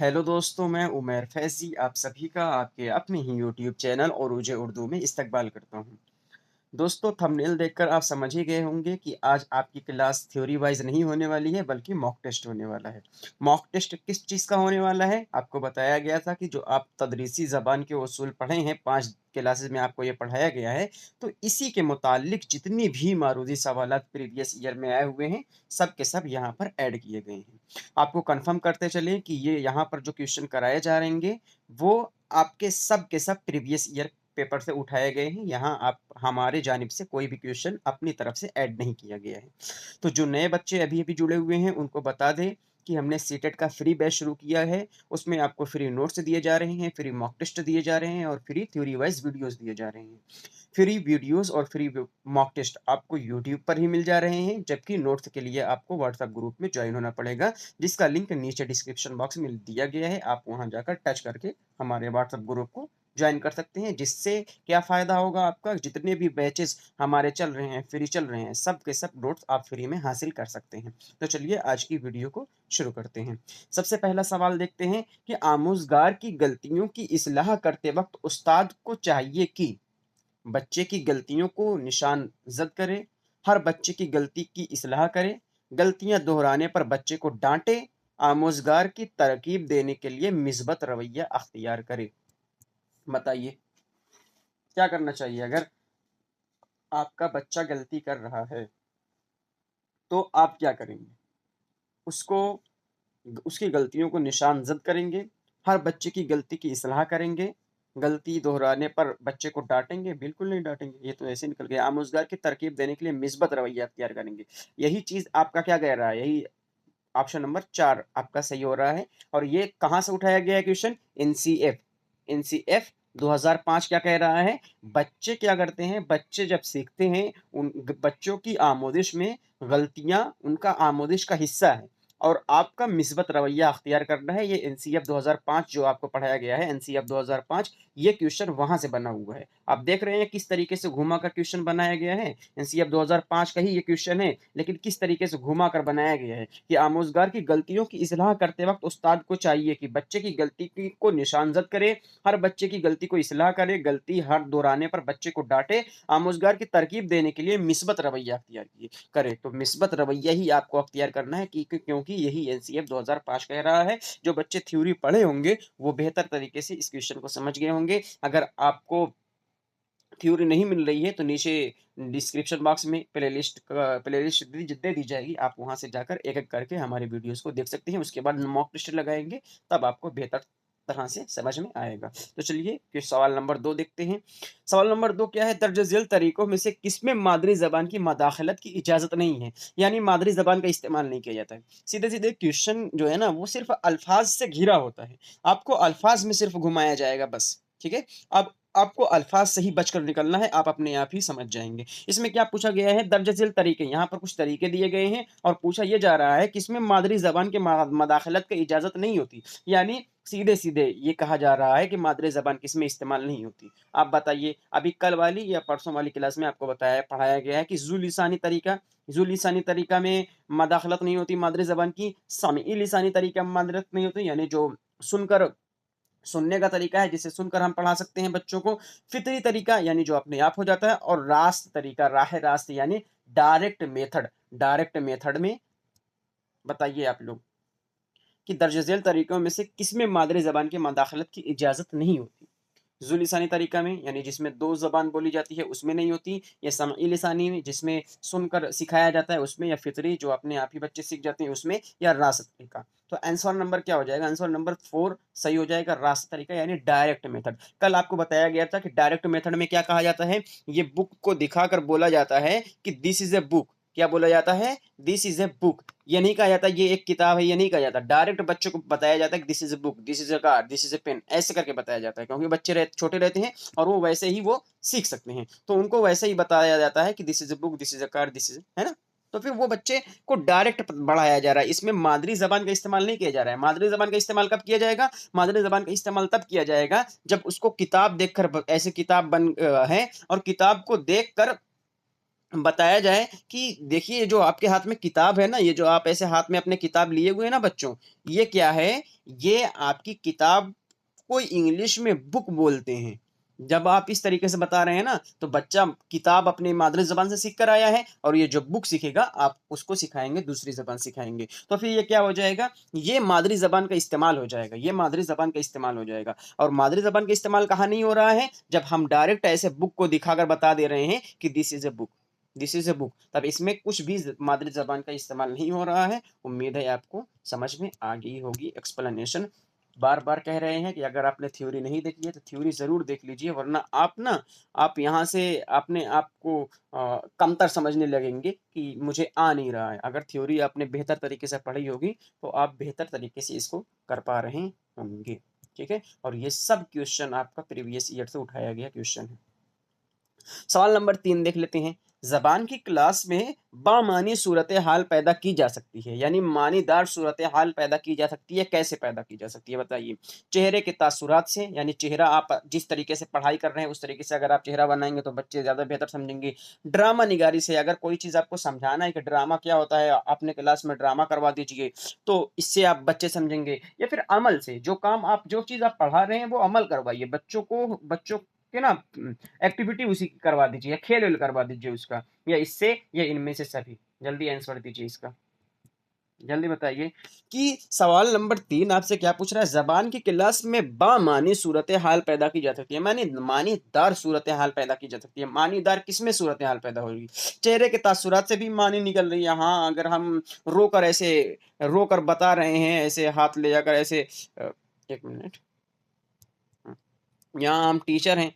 Hello दोस्तों, मैं उमैर फैज़ी आप सभी का आपके अपने ही यूट्यूब चैनल औरूज उर्दू में इस्तकबाल करता हूँ। दोस्तों, थंबनेल देखकर आप समझ ही गए होंगे कि आज आपकी क्लास थ्योरी वाइज़ नहीं होने वाली है बल्कि मॉक टेस्ट होने वाला है। मॉक टेस्ट किस चीज़ का होने वाला है? आपको बताया गया था कि जो आप तदरीसी ज़बान के उसूल पढ़े हैं, 5 क्लासेस में आपको ये पढ़ाया गया है, तो इसी के मुताल्लिक जितनी भी मारूदी सवालात प्रीवियस ईयर में आए हुए हैं, सब के सब यहाँ पर ऐड किए गए हैं। आपको कन्फर्म करते चलें कि ये यहाँ पर जो क्वेश्चन कराए जा रहेंगे, वो आपके सब के सब प्रीवियस ईयर पेपर से उठाए गए हैं। यहाँ आप हमारे जानिब से कोई भी क्वेश्चन अपनी तरफ से ऐड नहीं किया गया है। तो जो नए बच्चे अभी-अभी जुड़े हुए हैं, उनको बता दें कि हमने सीटेट का फ्री बैच शुरू किया है। उसमें आपको फ्री नोट्स दिए जा रहे हैं, फ्री मॉक टेस्ट दिए जा रहे हैं और फ्री थ्योरी वाइज़ वीडियोज़ दिए जा रहे हैं। फ्री वीडियोज़ और फ्री मॉक टेस्ट आपको यूट्यूब पर ही मिल जा रहे हैं, जबकि नोट्स के लिए आपको व्हाट्सएप ग्रुप में जॉइन होना पड़ेगा, जिसका लिंक नीचे डिस्क्रिप्शन बॉक्स में दिया गया है। आप वहाँ जाकर टच करके हमारे व्हाट्सएप ग्रुप को जॉइन कर सकते हैं, जिससे क्या फ़ायदा होगा आपका, जितने भी बैचेस हमारे चल रहे हैं, फ्री चल रहे हैं, सब के सब नोट्स आप फ्री में हासिल कर सकते हैं। तो चलिए आज की वीडियो को शुरू करते हैं। सबसे पहला सवाल देखते हैं कि आमोज़गार की गलतियों की इस्लाह करते वक़्त उस्ताद को चाहिए कि बच्चे की गलतियों को निशान-ज़द करे, हर बच्चे की गलती की इस्लाह करे, गलतियाँ दोहराने पर बच्चे को डाँटे, आमोज़गार की तरकीब देने के लिए मिस्बत रवैया अख्तियार करे। बताइए, क्या करना चाहिए अगर आपका बच्चा गलती कर रहा है, तो आप क्या करेंगे? उसको उसकी गलतियों को निशान-ज़द करेंगे, हर बच्चे की गलती की इस्लाह करेंगे, गलती दोहराने पर बच्चे को डाँटेंगे? बिल्कुल नहीं डाँटेंगे, ये तो ऐसे निकल गया। आमोज़गार की तरकीब देने के लिए मिस्बत रवैया अख्तियार करेंगे। यही चीज़ आपका क्या कह रहा है? यही ऑप्शन नंबर 4 आपका सही हो रहा है और ये कहाँ से उठाया गया है क्वेश्चन? एनसीएफ। एनसीएफ 2005 क्या कह रहा है? बच्चे क्या करते हैं? बच्चे जब सीखते हैं, उन बच्चों की आमोदिश में गलतियाँ उनका आमोदिश का हिस्सा है और आपका मिस्बत रवैया अख्तियार करना है। ये एनसीएफ 2005 जो आपको पढ़ाया गया है, एनसीएफ 2005, ये क्वेश्चन वहाँ से बना हुआ है। आप देख रहे हैं किस तरीके से घुमा-कर क्वेश्चन बनाया गया है? एनसीएफ 2005 का ही ये क्वेश्चन है, लेकिन किस तरीके से घुमा-कर बनाया गया है कि आमोज़गार की गलतियों की इस्लाह करते वक़्त उस्ताद को चाहिए कि बच्चे की गलती की को निशानज़द करे, हर बच्चे की गलती को इस्लाह करे, गलती हर दोहराने पर बच्चे को डाँटे, आमोज़गार की तरकीब देने के लिए मिस्बत रवैया अख्तियार करे। तो मिस्बत रवैया ही आपको अख्तियार करना है कि क्योंकि यही एनसीएफ 2005 कह रहा है। जो बच्चे थ्योरी पढ़े होंगे, वो बेहतर तरीके से इस क्वेश्चन को समझ गए होंगे। अगर आपको थ्योरी नहीं मिल रही है तो नीचे डिस्क्रिप्शन बॉक्स में प्लेलिस्ट दे दी जाएगी। आप वहाँ से जाकर एक-एक करके हमारे वीडियोज़ को देख सकते हैं। उसके बाद मॉक टेस्ट लगाएँगे, तब आपको बेहतर तरह से समझ में आएगा। तो चलिए फिर सवाल नंबर 2 देखते हैं। सवाल नंबर 2 क्या है? दर्ज झेल तरीकों में से किसमें मादरी ज़बान की मदाखलत की इजाज़त नहीं है? यानी मादरी ज़बान का इस्तेमाल नहीं किया जाता है। सीधे-सीधे क्वेश्चन जो है ना, वो सिर्फ़ अल्फ़ाज़ से घिरा होता है। आपको अल्फ़ाज़ में सिर्फ़ घुमाया जाएगा बस, ठीक है? अब आपको अल्फ़ाज़ से ही बचकर निकलना है, आप अपने आप ही समझ जाएँगे। इसमें क्या पूछा गया है? दर्ज झेल तरीके, यहाँ पर कुछ तरीके दिए गए हैं और पूछा ये जा रहा है कि इसमें मादरी ज़बान के मदाखलत की इजाज़त नहीं होती। यानी सीधे-सीधे ये कहा जा रहा है कि मादरी ज़बान किसमें इस्तेमाल नहीं होती। आप बताइए, अभी कल वाली या परसों वाली क्लास में आपको पढ़ाया गया है कि ज़ू लिसानी तरीका में मदाखलत नहीं होती मादरी ज़बान की, सामई लिसानी तरीका में मदाखलत नहीं होती, यानी जो सुनकर सुनने का तरीका है जिसे सुनकर हम पढ़ा सकते हैं बच्चों को, फ़ितरी तरीका यानी जो अपने आप हो जाता है और रास्त तरीका, राह रास्त यानी डायरेक्ट मेथड में बताइए आप लोग कि दर्ज झेल तरीकों में से किसमें मादरी ज़बान की मदाखलत की इजाज़त नहीं होती? ज़ू लिसानी तरीका में यानी जिसमें 2 ज़बान बोली जाती है उसमें नहीं होती, या समई लिसानी में जिसमें सुनकर सिखाया जाता है उसमें, या फ़ितरी जो अपने आप ही बच्चे सीख जाते हैं उसमें, या रास्त तरीका। तो आंसर नंबर क्या हो जाएगा? आंसर नंबर 4 सही हो जाएगा, रास्त तरीका यानी डायरेक्ट मेथड। कल आपको बताया गया था कि डायरेक्ट मेथड में क्या कहा जाता है? ये बुक को दिखाकर बोला जाता है कि दिस इज़ अ बुक। क्या बोला जाता है? This is a book. ये नहीं कहा जाता ये एक किताब है, ये नहीं कहा जाता। डायरेक्ट बच्चों को बताया जाता है कि this is a book, this is a car, this is a pen, ऐसे करके बताया जाता है क्योंकि बच्चे छोटे रहते हैं और वो वैसे ही वो सीख सकते हैं। तो उनको वैसे ही बताया जाता है कि this is a book, this is a car, this is, है ना? तो फिर वो बच्चे को डायरेक्ट बढ़ाया जा रहा है। इसमें मादरी ज़बान का इस्तेमाल नहीं किया जा रहा है। मादरी ज़बान का इस्तेमाल कब किया जाएगा? मादरी ज़बान का इस्तेमाल तब किया जाएगा जब उसको किताब देखकर ऐसे किताब है और किताब को देखकर बताया जाए कि देखिए ये जो आपके हाथ में किताब है ना, ये जो आप ऐसे हाथ में अपने किताब लिए हुए हैं ना बच्चों, ये क्या है? ये आपकी किताब को इंग्लिश में बुक बोलते हैं। जब आप इस तरीके से बता रहे हैं ना, तो बच्चा किताब अपनी मादरी ज़बान से सीख कर आया है और ये जो बुक सीखेगा, आप उसको सिखाएँगे, दूसरी ज़बान सिखाएँगे। तो फिर ये क्या हो जाएगा? ये मादरी ज़बान का इस्तेमाल हो जाएगा, ये मादरी ज़बान का इस्तेमाल हो जाएगा। और मादरी ज़बान का इस्तेमाल कहाँ नहीं हो रहा है? जब हम डायरेक्ट ऐसे बुक को दिखाकर बता दे रहे हैं कि this is a book. This is a book, तब इसमें कुछ भी मादरी ज़बान का इस्तेमाल नहीं हो रहा है। उम्मीद है आपको समझ में आ गई होगी। एक्सप्लेनेशन बार-बार कह रहे हैं कि अगर आपने थ्योरी नहीं देखी है तो थ्योरी ज़रूर देख लीजिए, वरना आप यहाँ से अपने आप को कमतर समझने लगेंगे कि मुझे आ नहीं रहा है। अगर थ्योरी आपने बेहतर तरीके से पढ़ी होगी तो आप बेहतर तरीके से इसको कर पा रहे होंगे। ठीक है? और ये सब क्वेश्चन आपका प्रीवियस ईयर से उठाया गया क्वेश्चन है। सवाल नंबर 3 देख लेते हैं। ज़बान की क्लास में बामानी सूरत-ए-हाल पैदा की जा सकती है, यानी मानीदार सूरत-ए-हाल पैदा की जा सकती है, कैसे पैदा की जा सकती है बताइए? चेहरे के तासुरात से, यानी चेहरा आप जिस तरीके से पढ़ाई कर रहे हैं, उस तरीके से अगर आप चेहरा बनाएँगे तो बच्चे ज़्यादा बेहतर समझेंगे। ड्रामा निगारी से, अगर कोई चीज़ आपको समझाना है कि ड्रामा क्या होता है, अपने क्लास में ड्रामा करवा दीजिए, तो इससे आप बच्चे समझेंगे। या फिर अमल से, जो चीज़ आप पढ़ा रहे हैं, वो अमल करवाइए। बच्चों के ना एक्टिविटी उसी की करवा दीजिए या खेल-वेल करवा दीजिए उसका, या इससे या इनमें से सभी। जल्दी आंसर दीजिए इसका। जल्दी बताइए कि सवाल नंबर 3 आपसे क्या पूछ रहा है? ज़बान की क्लास में बामानी सूरत-ए-हाल पैदा की जा सकती है, मानी मानीदार सूरत-ए-हाल पैदा की जा सकती है। मानीदार किसमें सूरत-ए-हाल पैदा होगी? चेहरे के तासुरात से भी मानी निकल रही है। हाँ, अगर हम रोकर बता रहे हैं, ऐसे हाथ ले जाकर ऐसे 1 मिनट। यहाँ हम टीचर हैं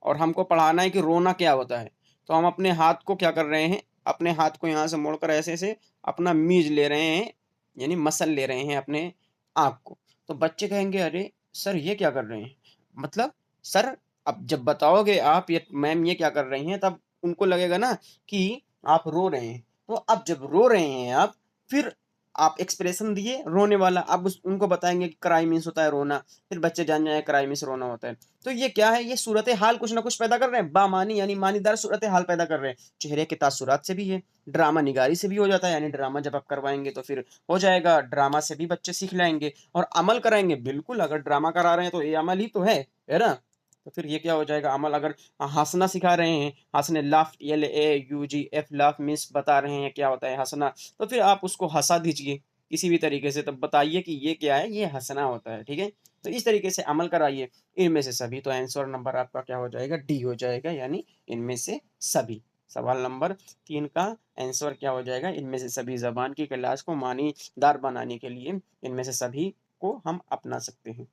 और हमको पढ़ाना है कि रोना क्या होता है। तो हम अपने हाथ को क्या कर रहे हैं, अपने हाथ को यहाँ से मोड़कर ऐसे-ऐसे अपना मीज़ ले रहे हैं, यानी मसल ले रहे हैं अपने आँख को। तो बच्चे कहेंगे, "अरे! सर ये क्या कर रहे हैं?" मतलब सर अब जब बताओगे आप ये मैम ये क्या कर रही हैं, तब उनको लगेगा ना कि आप रो रहे हैं। तो अब जब रो रहे हैं आप, फिर आप एक्सप्रेशन दिए रोने वाला, अब उनको बताएँगे कि क्राई मीन्स होता है रोना, फिर बच्चे जान जाएँ क्राई मीन्स रोना होता है। तो ये क्या है? ये सूरत-ए-हाल कुछ न कुछ पैदा कर रहे हैं। बामानी यानी मानीदार सूरत-ए-हाल पैदा कर रहे हैं। चेहरे के तासुरात से भी है, ड्रामा निगारी से भी हो जाता है, यानी ड्रामा जब आप करवाएँगे तो फिर हो जाएगा, ड्रामा से भी बच्चे सीख लाएँगे और अमल कराएँगे, बिल्कुल अगर ड्रामा करा रहे हैं तो ये अमल ही तो है ना? तो फिर ये क्या हो जाएगा अमल, अगर हँसना सिखा रहे हैं, हँसने लाफ LAUGH लाफ मीन्स बता रहे हैं क्या होता है हँसना, तो फिर आप उसको हँसा दीजिए, किसी भी तरीके से तब बताइए कि ये क्या है? ये हँसना होता है, ठीक है? तो इस तरीके से अमल कराइए। इनमें से सभी, तो आंसर नंबर आपका क्या हो जाएगा? डी हो जाएगा, यानी इनमें से सभी। सवाल नंबर 3 का आंसर क्या हो जाएगा? इनमें से सभी। ज़बान की क्लास को मानीदार बनाने के लिए इनमें से सभी को हम अपना सकते हैं।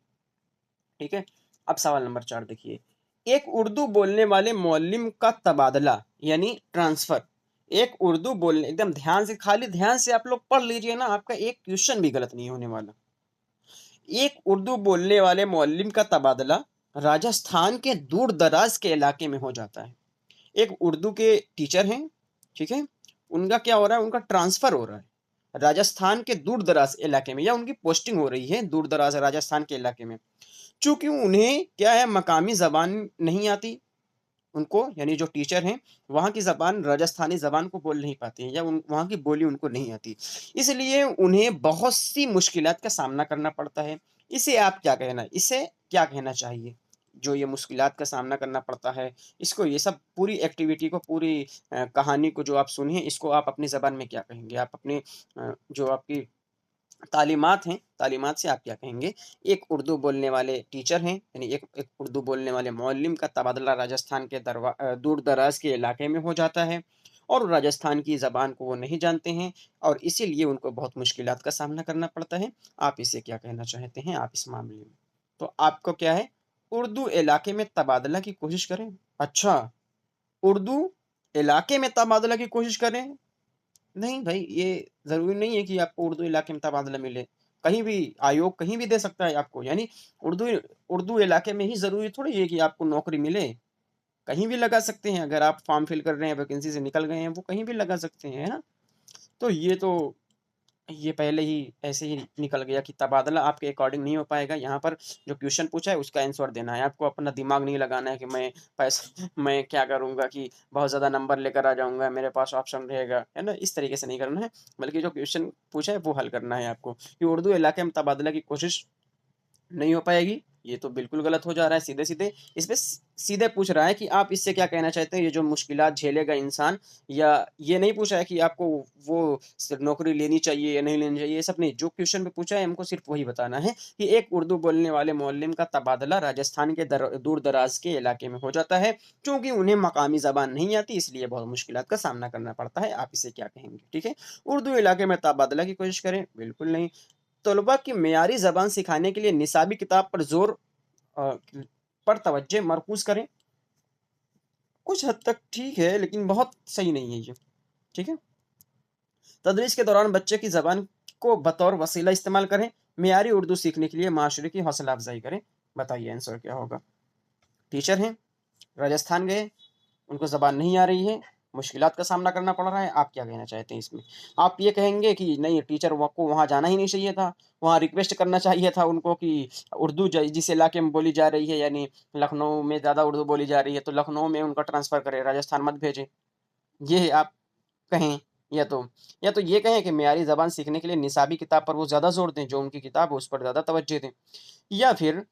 ठीक है? अब सवाल नंबर 4 देखिए। एक उर्दू बोलने वाले मुअल्लिम का तबादला यानी ट्रांसफ़र। एक उर्दू बोलने एकदम ध्यान से, खाली ध्यान से आप लोग पढ़ लीजिए ना, आपका एक क्वेश्चन भी गलत नहीं होने वाला। एक उर्दू बोलने वाले मुअल्लिम का तबादला राजस्थान के दूर-दराज के इलाके में हो जाता है। एक उर्दू के टीचर हैं, ठीक है? उनका क्या हो रहा है, उनका ट्रांसफ़र हो रहा है। राजस्थान के दूर-दराज इलाके में, या उनकी पोस्टिंग हो रही है दूर-दराज राजस्थान के इलाके में। चूँकि उन्हें क्या है, मकामी ज़बान नहीं आती उनको, यानी जो टीचर हैं, वहाँ की ज़बान राजस्थानी ज़बान को बोल नहीं पाते हैं, या उन वहाँ की बोली उनको नहीं आती। इसलिए उन्हें बहुत सी मुश्किलात का सामना करना पड़ता है। इसे क्या कहना चाहिए? जो ये मुश्किलात का सामना करना पड़ता है, इसको, ये सब पूरी एक्टिविटी को, पूरी कहानी को जो आप सुने हैं, इसको आप अपनी ज़बान में क्या कहेंगे? आप अपने जो आपकी तालीमात हैं, तालीमात से आप क्या कहेंगे? एक उर्दू बोलने वाले टीचर हैं, यानी एक एक उर्दू बोलने वाले मुअल्लिम का तबादला राजस्थान के दूर-दराज़ के इलाके में हो जाता है और राजस्थान की ज़बान को वो नहीं जानते हैं और इसीलिए उनको बहुत मुश्किलात का सामना करना पड़ता है। आप इससे क्या कहना चाहते हैं आप इस मामले में? तो आपको क्या है, उर्दू इलाके में तबादला की कोशिश करें। अच्छा, उर्दू इलाके में तबादला की कोशिश करें? नहीं भाई, ये ज़रूरी नहीं है कि आपको उर्दू इलाके में तबादला मिले। कहीं भी आयोग कहीं भी दे सकता है आपको, यानी उर्दू उर्दू इलाके में ही ज़रूरी थोड़ी है कि आपको नौकरी मिले। कहीं भी लगा सकते हैं, अगर आप फ़ॉर्म फिल कर रहे हैं, वैकेंसी से निकल गए हैं, वो कहीं भी लगा सकते हैं, है ना? तो ये तो ये पहले ही ऐसे ही निकल गया कि तबादला आपके अकॉर्डिंग नहीं हो पाएगा। यहाँ पर जो क्वेश्चन पूछा है उसका आंसर देना है। आपको अपना दिमाग नहीं लगाना है कि मैं क्या करूँगा कि बहुत ज़्यादा नंबर लेकर आ जाऊँगा, मेरे पास ऑप्शन रहेगा, है ना? इस तरीके से नहीं करना है, बल्कि जो क्वेश्चन पूछा है वो हल करना है आपको। कि उर्दू इलाके में तबादला की कोशिश नहीं हो पाएगी, ये तो बिल्कुल गलत हो जा रहा है सीधे-सीधे। इसमें सीधे पूछ रहा है कि आप इससे क्या कहना चाहते हैं, ये जो मुश्किलात झेलेगा इंसान, या ये नहीं पूछा है कि आपको वो नौकरी लेनी चाहिए या नहीं लेनी चाहिए, ये सब नहीं। जो क्वेश्चन पे पूछा है हमको सिर्फ़ वही बताना है कि एक उर्दू बोलने वाले मुअल्लिम का तबादला राजस्थान के दूर-दराज के इलाके में हो जाता है। चूँकि उन्हें मकामी ज़बान नहीं आती, इसलिए बहुत मुश्किलात का सामना करना पड़ता है। आप इसे क्या कहेंगे? ठीक है? उर्दू इलाके में तबादला की कोशिश करें, बिल्कुल नहीं। तलबा की मेयारी ज़बान सिखाने के लिए निसाबी किताब पर अ, पर तवज्जो मरकूज़ करें। कुछ हद तक ठीक है, लेकिन बहुत सही नहीं है ये, ठीक है? तदरीस के दौरान बच्चे की ज़बान को बतौर वसीला इस्तेमाल करें। मेयारी उर्दू सीखने के लिए माशरे की हौसला अफ़ज़ाई करें। बताइए आंसर क्या होगा? टीचर हैं, राजस्थान गए, उनको ज़बान नहीं आ रही है, मुश्किलात का सामना करना पड़ रहा है, आप क्या कहना चाहते हैं इसमें? आप ये कहेंगे कि नहीं, टीचर व को वहाँ जाना ही नहीं चाहिए था, वहाँ रिक्वेस्ट करना चाहिए था उनको कि उर्दू ज जिस इलाके में बोली जा रही है, यानी लखनऊ में ज़्यादा उर्दू बोली जा रही है, तो लखनऊ में उनका ट्रांसफ़र करें, राजस्थान मत भेजें। ये आप कहें, या तो या तो ये कहें कि मेयारी ज़बान सीखने के लिए निसाबी किताब पर वो ज़्यादा ज़ोर दें, जो उनकी किताब है उस पर ज़्यादा तवज्जो दें। या फिर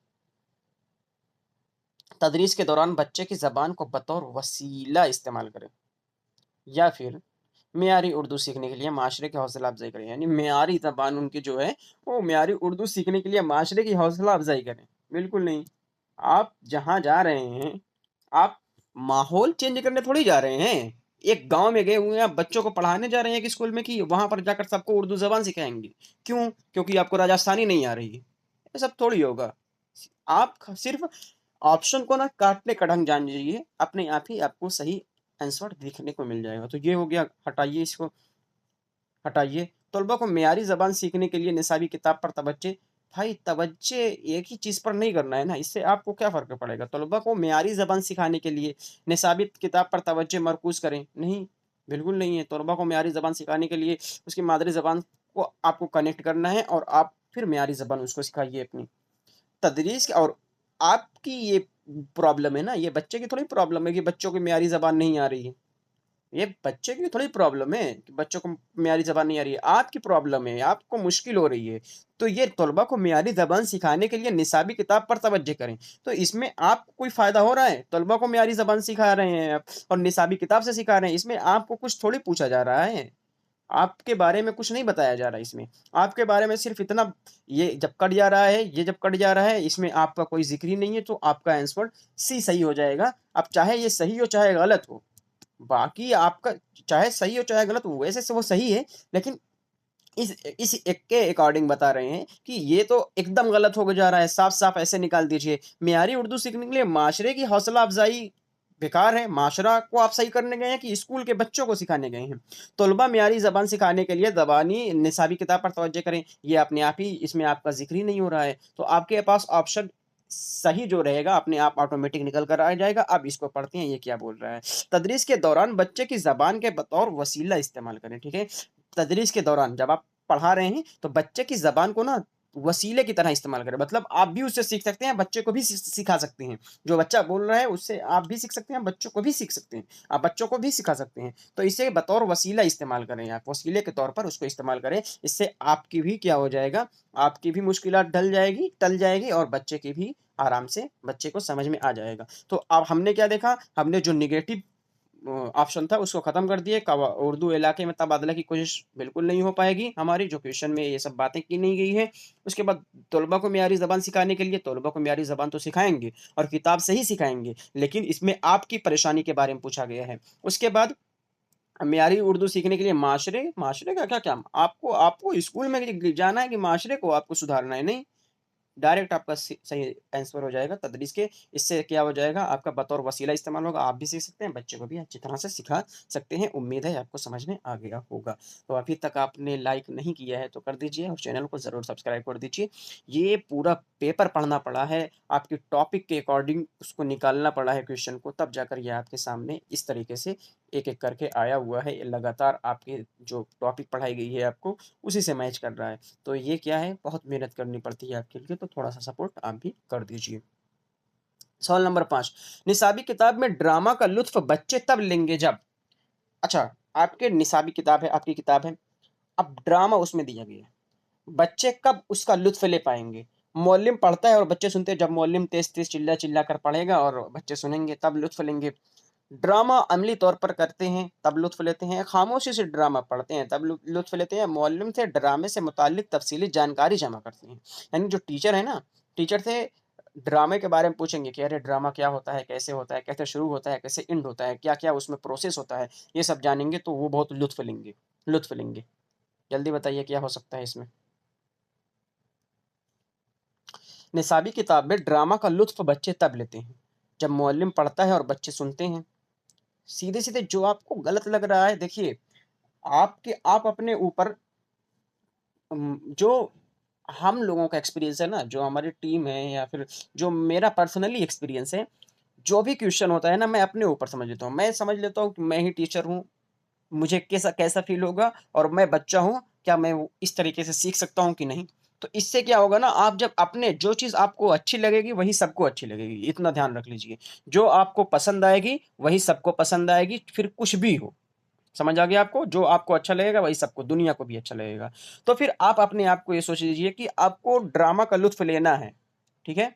तदरीस के दौरान बच्चे की ज़बान को बतौर वसीला इस्तेमाल करें। या फिर मेयारी उर्दू सीखने के लिए माशरे की हौसला अफ़ज़ाई करें। यानी मेयारी ज़बान उनकी जो है, वो मेयारी उर्दू सीखने के लिए माशरे की हौसला अफ़ज़ाई करें। बिल्कुल नहीं। आप जहाँ जा रहे हैं, आप माहौल चेंज करने थोड़ी जा रहे हैं। एक गाँव में गए हुए हैं, आप बच्चों को पढ़ाने जा रहे हैं एक स्कूल में कि वहाँ पर जाकर सबको उर्दू ज़बान सिखाएँगे। क्यों? क्योंकि आपको राजस्थानी नहीं आ रही है। ये सब थोड़ी होगा। आप ख सिर्फ़ ऑप्शन को ना काटने का ढंग जान लीजिए, अपने आप ही आपको सही आंसर दिखने को मिल जाएगा। तो ये हो गया, हटाइए इसको, हटाइए। तलबा को मेयारी ज़बान सीखने के लिए निसाबी किताब पर तवज्जो, भाई तवज्जो एक ही चीज़ पर नहीं करना है ना, इससे आपको क्या फ़र्क पड़ेगा? तलबा को मेयारी ज़बान सिखाने के लिए निसाबी किताब पर तवज्जो मरकूज़ करें, नहीं, बिल्कुल नहीं है। तलबा को मेयारी ज़बान सिखाने के लिए उसकी मादरी ज़बान को आपको कनेक्ट करना है और आप फिर मेयारी ज़बान उसको सिखाइए अपनी। तदरीस और आपकी ये प्रॉब्लम है ना, ये बच्चे की थोड़ी प्रॉब्लम है कि बच्चों को मेयारी ज़बान नहीं आ रही है। ये बच्चे की थोड़ी प्रॉब्लम है कि बच्चों को मेयारी ज़बान नहीं आ रही है, आपकी प्रॉब्लम है, आपको मुश्किल हो रही है। तो ये तलबा को मेयारी ज़बान सिखाने के लिए निसाबी किताब पर तवज्जो करें। तो इसमें आपको कोई फ़ायदा हो रहा है? तलबा को मेयारी ज़बान सिखा रहे हैं आप और निसाबी किताब से सिखा रहे हैं, इसमें आपको कुछ थोड़ी पूछा जा रहा है। आपके बारे में कुछ नहीं बताया जा रहा है इसमें। आपके बारे में सिर्फ़ इतना, ये जब कट जा रहा है, ये जब कट जा रहा है, इसमें आपका कोई ज़िक्र ही नहीं है, तो आपका आंसर सी सही हो जाएगा। अब चाहे ये सही हो, चाहे गलत हो। बाकी आपका चाहे सही हो, चाहे गलत हो, वैसे से वो सही है, लेकिन इस एक के अकॉर्डिंग बता रहे हैं कि ये तो एकदम गलत हो जा रहा है, साफ-साफ ऐसे निकाल दीजिए। मेयारी उर्दू सीखने के लिए माशरे की हौसला अफ़ज़ाई बेकार है, माशरा को आप सही करने गए हैं कि स्कूल के बच्चों को सिखाने गए हैं। तलबा मेयारी ज़बान सिखाने के लिए ज़बानी निसाबी किताब पर तवज्जो करें, ये अपने आप ही, इसमें आपका ज़िक्र ही नहीं हो रहा है। तो आपके पास ऑप्शन सही जो रहेगा अपने आप ऑटोमेटिक निकल कर आ जाएगा। अब इसको पढ़ते हैं, ये क्या बोल रहा है। तदरीस के दौरान बच्चे की ज़बान के बतौर वसीला इस्तेमाल करें, ठीक है? तदरीस के दौरान जब आप पढ़ा रहे हैं, तो बच्चे की ज़बान को ना वसीले की तरह इस्तेमाल करें। मतलब आप भी उससे सीख सकते हैं, बच्चे को भी सिखा सकते हैं। जो बच्चा बोल रहा है, उससे आप भी सीख सकते हैं, बच्चों को भी सीख सकते हैं। आप बच्चों को भी सिखा सकते हैं। तो इसे बतौर वसीला इस्तेमाल करें आप, वसीले के तौर पर उसको इस्तेमाल करें। इससे आपकी भी क्या हो जाएगा, आपकी भी मुश्किलात टल जाएगी और बच्चे की भी आराम से बच्चे को समझ में आ जाएगा। तो अब हमने क्या देखा, हमने जो नेगेटिव ऑप्शन था उसको ख़त्म कर दिए। कवा उर्दू इलाके में तबादला की कोशिश बिल्कुल नहीं हो पाएगी हमारी, जो क्वेश्चन में ये सब बातें की नहीं गई है। उसके बाद तलबा को मेयारी ज़बान सिखाने के लिए तलबा को मेयारी ज़बान तो सिखाएँगे और किताब से ही सिखाएँगे, लेकिन इसमें आपकी परेशानी के बारे में पूछा गया है। उसके बाद मेयारी उर्दू सीखने के लिए माशरे माशरे का क्या काम? आपको आपको स्कूल में जाना है कि माशरे को आपको सुधारना है? नहीं। डायरेक्ट आपका सही आंसर हो जाएगा तदरीस के। इससे क्या हो जाएगा, आपका बतौर वसीला इस्तेमाल होगा, आप भी सीख सकते हैं, बच्चे को भी अच्छी तरह से सिखा सकते हैं। उम्मीद है आपको समझ में आ गया होगा। तो अभी तक आपने लाइक नहीं किया है तो कर दीजिए और चैनल को ज़रूर सब्सक्राइब कर दीजिए। ये पूरा पेपर पढ़ना पड़ा है, आपके टॉपिक के अकॉर्डिंग उसको निकालना पड़ा है क्वेश्चन को, तब जाकर ये आपके सामने इस तरीके से एक-एक करके आया हुआ है। ये लगातार आपके जो टॉपिक पढ़ाई गई है आपको, उसी से मैच कर रहा है। तो ये क्या है, बहुत मेहनत करनी पड़ती है आपके लिए, तो थोड़ा-सा सपोर्ट आप भी कर दीजिए। सवाल नंबर 5, निसाबी किताब में ड्रामा का लुत्फ़ बच्चे तब लेंगे जब। अच्छा, आपके निसाबी किताब है, आपकी किताब है, अब ड्रामा उसमें दिया गया है। बच्चे कब उसका लुत्फ़ ले पाएँगे? मौलिम पढ़ता है और बच्चे सुनते हैं, जब मौलिम तेज़-तेज़ चिल्ला-चिल्ला कर पढ़ेगा और बच्चे सुनेंगे तब लुत्फ़ लेंगे। ड्रामा अमली तौर पर करते हैं तब लुत्फ़ लेते हैं, खामोशी से ड्रामा पढ़ते हैं तब लुत्फ़ लेते हैं, मौलिम से ड्रामे से मुताल्लिक़ तफ़सीली जानकारी जमा करते हैं। यानी जो टीचर है ना, टीचर से ड्रामे के बारे में पूछेंगे कि अरे ड्रामा क्या होता है, कैसे शुरू होता है, कैसे एंड होता है, क्या-क्या उसमें प्रोसेस होता है, ये सब जानेंगे तो वो बहुत लुत्फ़ लेंगे। जल्दी बताइए क्या हो सकता है इसमें? निसाबी किताब में ड्रामा का लुत्फ़ बच्चे तब लेते हैं, जब मुअल्लिम पढ़ता है और बच्चे सुनते हैं। सीधे-सीधे जो आपको गलत लग रहा है, देखिए, आप अपने ऊपर जो हम लोगों का एक्सपीरियंस है ना, जो हमारी टीम है या फिर जो मेरा पर्सनली एक्सपीरियंस है, जो भी क्वेश्चन होता है ना, मैं अपने ऊपर समझ लेता हूँ। मैं समझ लेता हूँ कि मैं ही टीचर हूँ, मुझे कैसा कैसा फ़ील होगा और मैं बच्चा हूँ, क्या मैं वो इस तरीके से सीख सकता हूँ कि नहीं? तो इससे क्या होगा ना, आप जब अपने जो चीज़ आपको अच्छी लगेगी, वही सबको अच्छी लगेगी, इतना ध्यान रख लीजिए। जो आपको पसंद आएगी, वही सबको पसंद आएगी, फिर कुछ भी हो। समझ आ गया आपको? जो आपको अच्छा लगेगा, वही सबको, दुनिया को भी अच्छा लगेगा। तो फिर आप अपने आप को ये सोच लीजिए कि आपको ड्रामा का लुत्फ़ लेना है, ठीक है?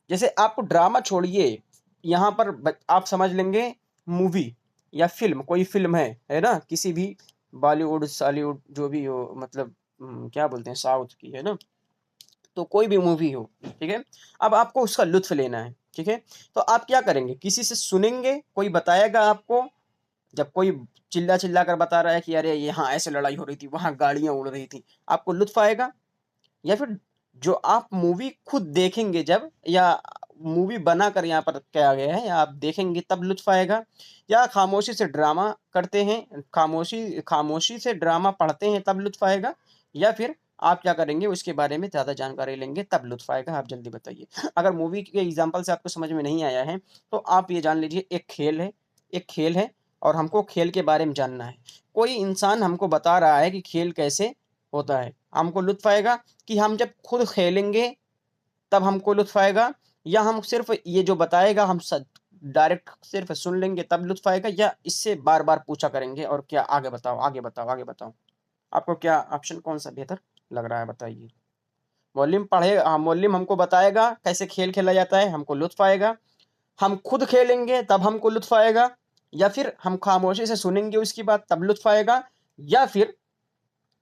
जैसे आपको ड्रामा छोड़िए, यहाँ पर आप समझ लेंगे मूवी या फ़िल्म, कोई फ़िल्म है ना? किसी भी बॉलीवुड, सॉलीवुड जो भी हो, मतलब क्या बोलते हैं, साउथ की, है ना? तो कोई भी मूवी हो, ठीक है? अब आपको उसका लुत्फ़ लेना है, ठीक है? तो आप क्या करेंगे? किसी से सुनेंगे, कोई बताएगा आपको, जब कोई चिल्ला-चिल्ला कर बता रहा है कि अरे यहाँ ऐसे लड़ाई हो रही थी, वहाँ गाड़ियाँ उड़ रही थी, आपको लुत्फ़ आएगा? या फिर जो आप मूवी खुद देखेंगे जब, या मूवी बनाकर यहाँ पर किया गया है, या आप देखेंगे तब लुत्फ़ आएगा? या खामोशी से ड्रामा करते हैं, खामोशी खामोशी से ड्रामा पढ़ते हैं तब लुत्फ़ आएगा? या फिर आप क्या करेंगे, उसके बारे में ज़्यादा जानकारी लेंगे तब लुत्फ़ आएगा? आप जल्दी बताइए। अगर मूवी के एग्ज़ाम्पल से आपको समझ में नहीं आया है, तो आप ये जान लीजिए, एक खेल है और हमको खेल के बारे में जानना है। कोई इंसान हमको बता रहा है कि खेल कैसे होता है, हमको लुत्फ़ आएगा कि हम जब खुद खेलेंगे तब हमको लुत्फ़ आएगा, या हम सिर्फ़ ये जो बताएगा हम डायरेक्ट सिर्फ़ सुन लेंगे तब लुत्फ़ आएगा, या इससे बार-बार पूछा करेंगे और क्या, आगे बताओ, आगे बताओ, आगे बताओ। आपको क्या ऑप्शन कौन-सा बेहतर लग रहा है, बताइए? मौलिम हमको बताएगा कैसे खेल खेला जाता है, हमको लुत्फ़ आएगा। हम खुद खेलेंगे तब हमको लुत्फ़ आएगा, या फिर हम खामोशी से सुनेंगे उसकी बात तब लुत्फ़ आएगा, या फिर